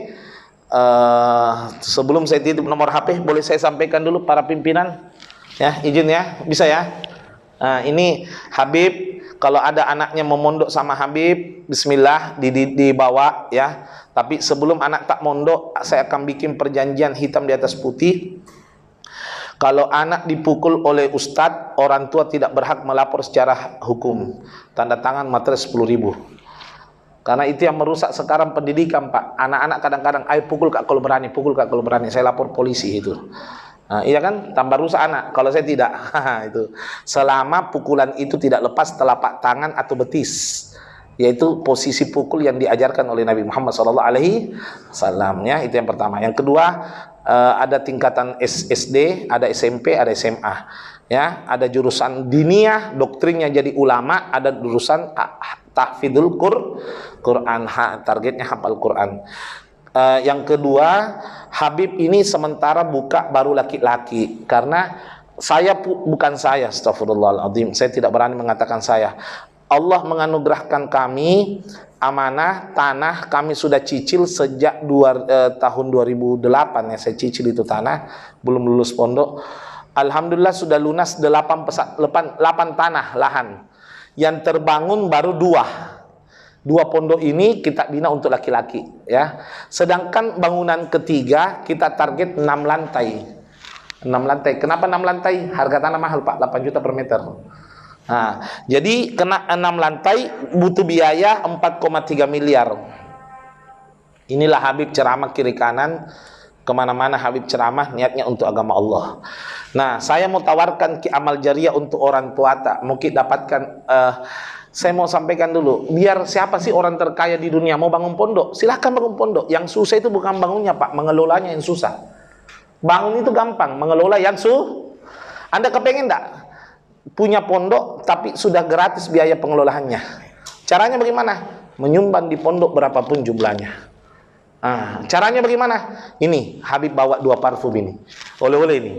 Sebelum saya titip nomor HP, boleh saya sampaikan dulu para pimpinan, ya, izin ya, bisa ya. Nah, ini Habib, kalau ada anaknya memondok sama Habib, bismillah, dibawa ya. Tapi sebelum anak tak mondok, saya akan bikin perjanjian hitam di atas putih. Kalau anak dipukul oleh ustadz, orang tua tidak berhak melapor secara hukum. Tanda tangan materai 10.000. Karena itu yang merusak sekarang pendidikan, Pak. Anak-anak kadang-kadang, ayo pukul kak kalau berani, pukul kak kalau berani. Saya lapor polisi itu. Nah, iya kan? Tambah rusak anak. Kalau saya tidak. Itu. Selama pukulan itu tidak lepas telapak tangan atau betis. Yaitu posisi pukul yang diajarkan oleh Nabi Muhammad SAW. Ya, itu yang pertama. Yang kedua, ada tingkatan SD, ada SMP, ada SMA. Ya, ada jurusan diniyah, doktrinnya jadi ulama, ada jurusan tahfidzul Quran, targetnya hafal Quran. Yang kedua, Habib ini sementara buka baru laki-laki karena bukan saya, astagfirullahaladzim, saya tidak berani mengatakan saya. Allah menganugerahkan kami amanah tanah, kami sudah cicil sejak tahun 2008 ya, saya cicil itu tanah, belum lulus pondok. Alhamdulillah sudah lunas 8 tanah lahan. Yang terbangun baru 2 pondok ini kita bina untuk laki-laki ya. Sedangkan bangunan ketiga kita target 6 lantai. 6 lantai. Kenapa 6 lantai? Harga tanah mahal Pak, 8 juta per meter. Nah, jadi kena 6 lantai butuh biaya 4,3 miliar. Inilah Habib ceramah kiri kanan, kemana-mana Habib ceramah niatnya untuk agama Allah. Nah, saya mau tawarkan amal jariah untuk orang tua tak. Mungkin dapatkan, saya mau sampaikan dulu, biar siapa sih orang terkaya di dunia mau bangun pondok, silahkan bangun pondok. Yang susah itu bukan bangunnya Pak, mengelolanya yang susah. Bangun itu gampang, mengelola yang Anda kepengen enggak? Punya pondok tapi sudah gratis biaya pengelolaannya. Caranya bagaimana? Menyumbang di pondok berapapun jumlahnya. Caranya bagaimana? Ini Habib bawa 2 parfum ini. Oleh-oleh ini.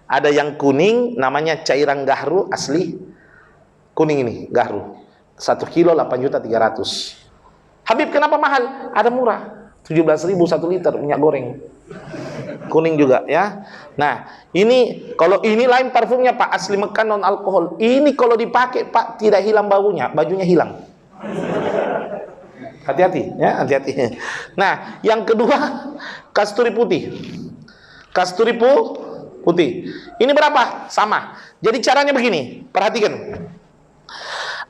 Ada yang kuning namanya cairan gahru asli. Kuning ini gahru. 1 kilo 8.300.000. Habib kenapa mahal? Ada murah. 17.000 1 liter minyak goreng. Kuning juga ya. Nah, ini kalau ini lain parfumnya Pak, asli Mekah non alkohol. Ini kalau dipakai Pak tidak hilang baunya, bajunya hilang. Hati-hati ya, hati-hati. Nah, yang kedua kasturi putih. Kasturi putih. Ini berapa? Sama. Jadi caranya begini, perhatikan.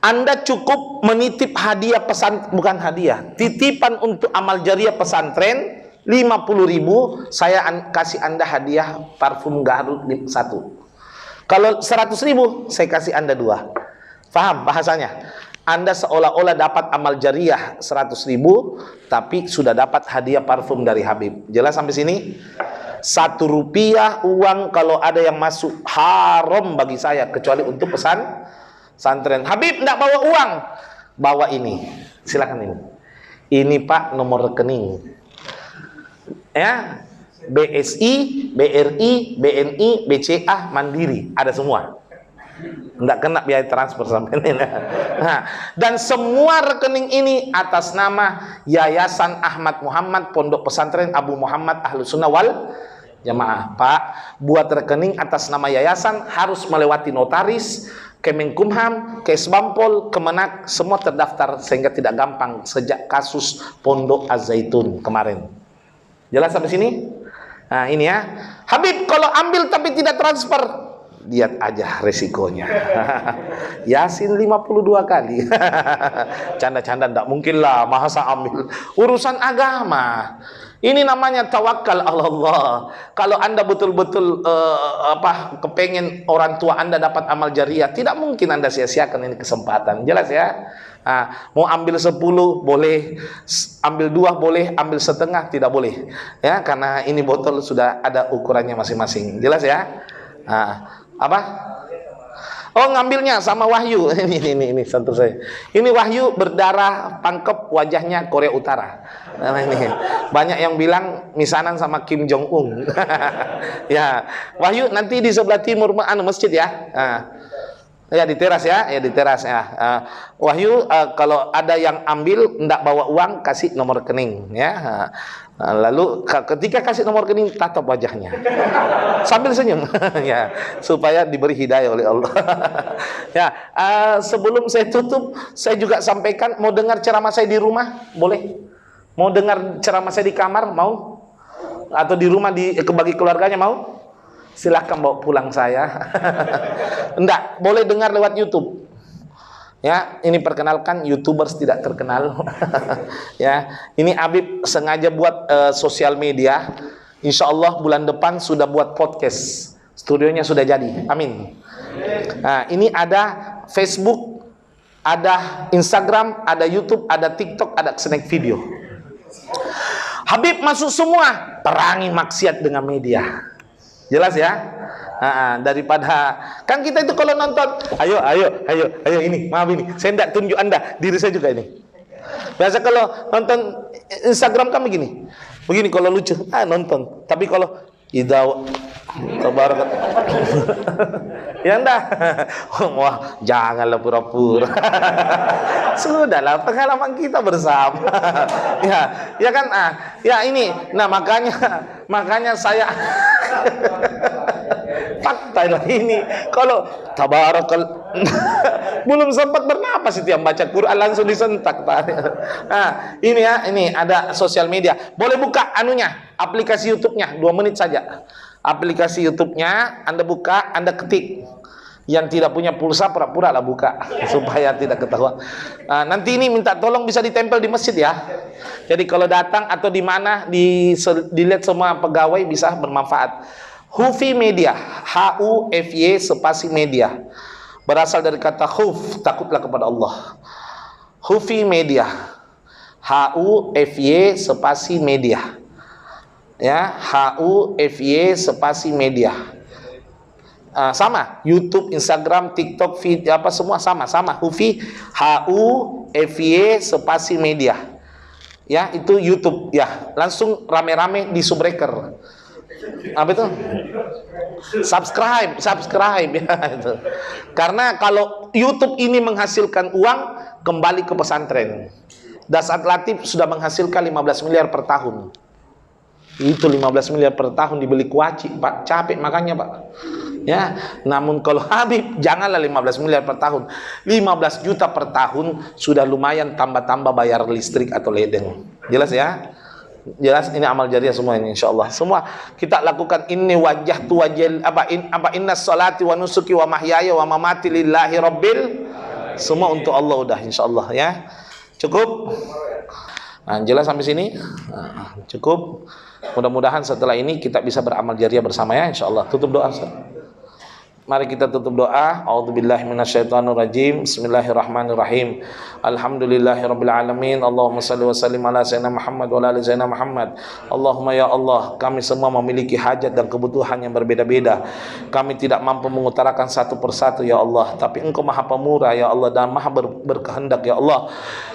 Anda cukup menitip hadiah bukan hadiah, titipan untuk amal jariah pesantren 50.000, saya kasih Anda hadiah parfum Garut 1. Kalau 100.000, saya kasih Anda 2. Paham bahasanya? Anda seolah-olah dapat amal jariah 100.000, tapi sudah dapat hadiah parfum dari Habib. Jelas sampai sini? 1 rupiah uang kalau ada yang masuk haram bagi saya, kecuali untuk pesantren. Habib tidak bawa uang, bawa ini. Silakan ini. Ini Pak nomor rekening. Ya, BSI, BRI, BNI, BCA, Mandiri, ada semua. Enggak kena biaya transfer sampai ini. Nah, dan semua rekening ini atas nama Yayasan Ahmad Muhammad Pondok Pesantren Abu Muhammad Ahlus Sunnah wal Jamaah. Pak, buat rekening atas nama yayasan harus melewati notaris, Kemenkumham, Kesbampol, Kemenak, semua terdaftar sehingga tidak gampang sejak kasus Pondok Az-Zaitun kemarin. Jelas sampai sini? Nah, ini ya. Habib, kalau ambil tapi tidak transfer, lihat aja resikonya. Yasin 52 kali. Canda-canda, enggak mungkin lah masa ambil urusan agama. Ini namanya tawakal Allah. Kalau Anda betul-betul kepengen orang tua Anda dapat amal jariah, tidak mungkin Anda sia-siakan ini kesempatan. Jelas ya? Mau ambil 10 boleh, ambil 2 boleh, ambil setengah tidak boleh. Ya, karena ini botol sudah ada ukurannya masing-masing. Jelas ya? Apa? Oh, ngambilnya sama Wahyu. Ini santur saya. Ini Wahyu berdarah pangkep, wajahnya Korea Utara. Nah, ini banyak yang bilang misanan sama Kim Jong Un. Ya, Wahyu nanti di sebelah timur masjid ya. Ya di teras ya, di teras ya. Wahyu kalau ada yang ambil ndak bawa uang, kasih nomor rekening ya. Lalu ketika kasih nomor rekening, tatap wajahnya sambil senyum ya, supaya diberi hidayah oleh Allah. Ya, sebelum saya tutup, saya juga sampaikan, mau dengar ceramah saya di rumah boleh, mau dengar ceramah saya di kamar mau, atau di rumah bagi keluarganya mau, silahkan bawa pulang saya. Enggak, boleh dengar lewat YouTube. Ya, ini perkenalkan YouTubers tidak terkenal. Ya, ini Habib sengaja buat sosial media. Insya Allah bulan depan sudah buat podcast. Studionya sudah jadi. Amin. Nah, ini ada Facebook, ada Instagram, ada YouTube, ada TikTok, ada snack video. Habib masuk semua, perangi maksiat dengan media. Jelas ya? Daripada kan kita itu kalau nonton, ayo ini, maaf ini, saya tidak tunjuk Anda, diri saya juga ini. Biasa kalau nonton Instagram kan begini kalau lucu, nonton. Tapi kalau idau tabarak, ya enggak, wah janganlah pura-pura. Sudahlah, pengalaman kita bersama. Ya kan, ya ini, nah makanya saya fakta lah ini. Kalau tabarakal belum sempat bernapas itu yang baca Quran langsung disentak. Ini ya, ini ada sosial media. Boleh buka aplikasi YouTube-nya 2 menit saja. Aplikasi YouTube-nya Anda buka, Anda ketik. Yang tidak punya pulsa pura-pura lah buka supaya tidak ketahuan. Nanti ini minta tolong bisa ditempel di masjid ya. Jadi kalau datang atau di mana dilihat semua pegawai bisa bermanfaat. Hufi Media, HUFY spasi media. Berasal dari kata khuf, takutlah kepada Allah. Hufi Media, HUFY spasi media. Ya, HUFY spasi media. Sama, YouTube, Instagram, TikTok, feed, apa semua sama Hufi, HUFY spasi media. Ya, itu YouTube ya. Langsung rame-rame di Subbreaker. Apa itu? Subscribe ya itu. Karena kalau YouTube ini menghasilkan uang, kembali ke pesantren. Dasat Latif sudah menghasilkan 15 miliar per tahun. Itu 15 miliar per tahun dibeli kuaci, Pak. Capek makanya, Pak. Ya, namun kalau Habib janganlah 15 miliar per tahun. 15 juta per tahun sudah lumayan, tambah-tambah bayar listrik atau ledeng. Jelas ya? Jelas, ini amal jariah semua ini insyaallah. Semua kita lakukan. Ini wajah tu wajil inna salati wa nusuki wa mahyaya wa mamati lillahi rabbil, semua untuk Allah udah insyaallah ya. Cukup. Jelas sampai sini? Cukup. Mudah-mudahan setelah ini kita bisa beramal jariah bersama ya insyaallah. Tutup doa. Mari kita tutup doa. A'udzubillahi minasyaitonirrajim. Bismillahirrahmanirrahim. Alhamdulillahirabbil alamin. Allahumma shalli wa sallim ala sayyidina Muhammad wa ala ali sayyidina Muhammad. Allahumma ya Allah, kami semua memiliki hajat dan kebutuhan yang berbeda-beda. Kami tidak mampu mengutarakan satu persatu ya Allah, tapi Engkau Maha Pemurah ya Allah dan Maha berkehendak ya Allah.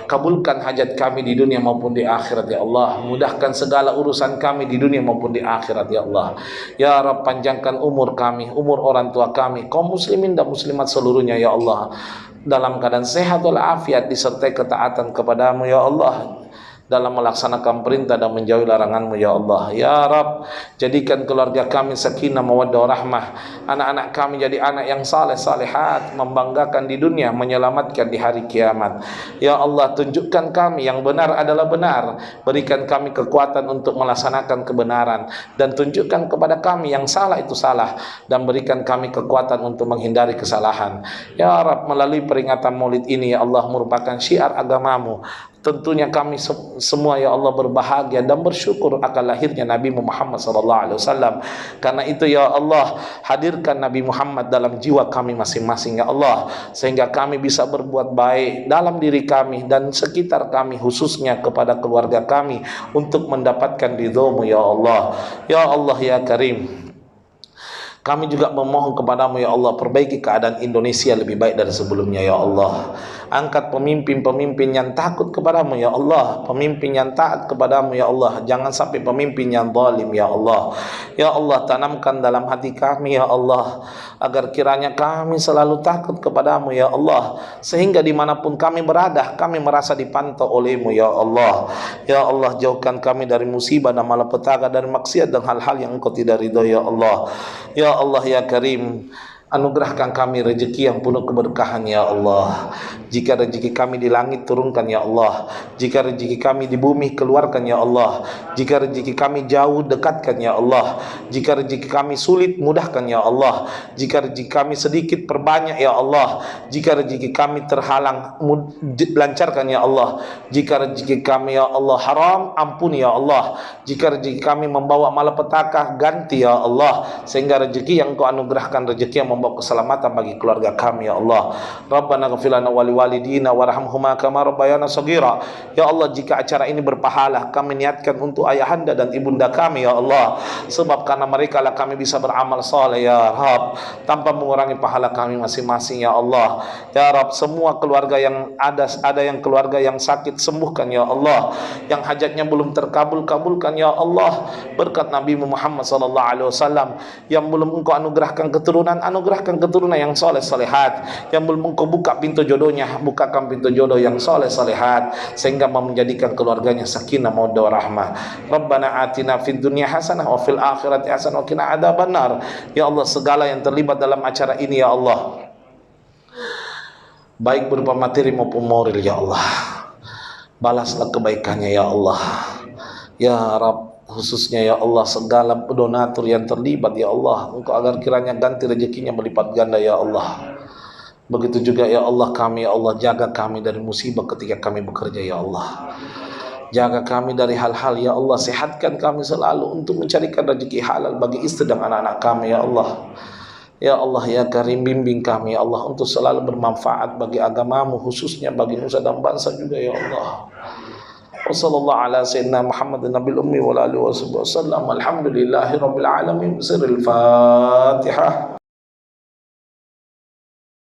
kabulkan hajat kami di dunia maupun di akhirat ya Allah. Mudahkan segala urusan kami di dunia maupun di akhirat ya Allah. Ya Rabb, panjangkan umur kami, umur orang tua kami, kaum muslimin dan muslimat seluruhnya ya Allah, dalam keadaan sehat walafiat disertai ketaatan kepadamu ya Allah, dalam melaksanakan perintah dan menjauhi laranganmu ya Allah. Ya Rabb, jadikan keluarga kami sakinah mawaddah rahmah, anak-anak kami jadi anak yang saleh salehat, membanggakan di dunia, menyelamatkan di hari kiamat. Ya Allah, tunjukkan kami yang benar adalah benar, berikan kami kekuatan untuk melaksanakan kebenaran, dan tunjukkan kepada kami yang salah itu salah, dan berikan kami kekuatan untuk menghindari kesalahan. Ya Rabb, melalui peringatan Maulid ini ya Allah merupakan syiar agamamu. Tentunya kami semua ya Allah berbahagia dan bersyukur akan lahirnya Nabi Muhammad SAW. Karena itu ya Allah, hadirkan Nabi Muhammad dalam jiwa kami masing-masing ya Allah, sehingga kami bisa berbuat baik dalam diri kami dan sekitar kami, khususnya kepada keluarga kami, untuk mendapatkan ridho-Mu ya Allah. Ya Allah ya Karim, kami juga memohon kepadamu ya Allah, perbaiki keadaan Indonesia lebih baik dari sebelumnya ya Allah. Angkat pemimpin-pemimpin yang takut kepadamu ya Allah, pemimpin yang taat kepadamu ya Allah. Jangan sampai pemimpin yang zalim ya Allah. Ya Allah, tanamkan dalam hati kami ya Allah, agar kiranya kami selalu takut kepadamu ya Allah, sehingga dimanapun kami berada, kami merasa dipantau olehmu ya Allah. Ya Allah, jauhkan kami dari musibah dan malapetaka, dari maksiat dan hal-hal yang Engkau tidak ridho ya Allah. Ya Allah ya Karim, anugerahkan kami rezeki yang penuh keberkahan ya Allah. Jika rezeki kami di langit, turunkan ya Allah. Jika rezeki kami di bumi, keluarkan ya Allah. Jika rezeki kami jauh, dekatkan ya Allah. Jika rezeki kami sulit, mudahkan ya Allah. Jika rezeki kami sedikit, perbanyak ya Allah. Jika rezeki kami terhalang, lancarkan ya Allah. Jika rezeki kami ya Allah haram, ampuni ya Allah. Jika rezeki kami membawa malapetaka, ganti ya Allah, sehingga rezeki yang Kau anugerahkan rezeki yang membawa keselamatan bagi keluarga kami ya Allah. Rabbana ghfir lana wa liwalidina warhamhuma kama rabbayana shaghira. Ya Allah, jika acara ini berpahala, kami niatkan untuk ayahanda dan ibunda kami ya Allah, sebab karena mereka lah kami bisa beramal saleh ya Rabb, tanpa mengurangi pahala kami masing-masing ya Allah. Ya Rabb, semua keluarga yang ada yang keluarga yang sakit, sembuhkan ya Allah. Yang hajatnya belum terkabul, kabulkan ya Allah, berkat Nabi Muhammad SAW. Yang belum Engkau anugerahkan keturunan, anugerahkan keturunan yang soleh solehat. Yang belum Engkau buka pintu jodohnya, bukakan pintu jodoh yang soleh solehat, sehingga menjadikan keluarganya sakinah mawaddah rahmah. Rabbana atina fid dunya hasanah wa fil akhirati hasanah wa qina adzabannar. Ya Allah, segala yang terlibat dalam acara ini ya Allah, baik berupa materi maupun moral ya Allah, balaslah kebaikannya ya Allah. Ya Rabb, khususnya ya Allah, segala donatur yang terlibat ya Allah, Engkau agar kiranya ganti rezekinya berlipat ganda ya Allah. Begitu juga ya Allah kami ya Allah, jaga kami dari musibah ketika kami bekerja ya Allah. Jaga kami dari hal-hal ya Allah, sehatkan kami selalu untuk mencarikan rezeki halal bagi istri dan anak-anak kami ya Allah. Ya Allah ya Karim, bimbing kami ya Allah untuk selalu bermanfaat bagi agamamu, khususnya bagi nusa dan bangsa juga ya Allah. Wassallallahu ala sayyidina Muhammadin nabil ummi wa alihi wasallam. Alhamdulillahi rabbil alamin. Sirril Fatihah.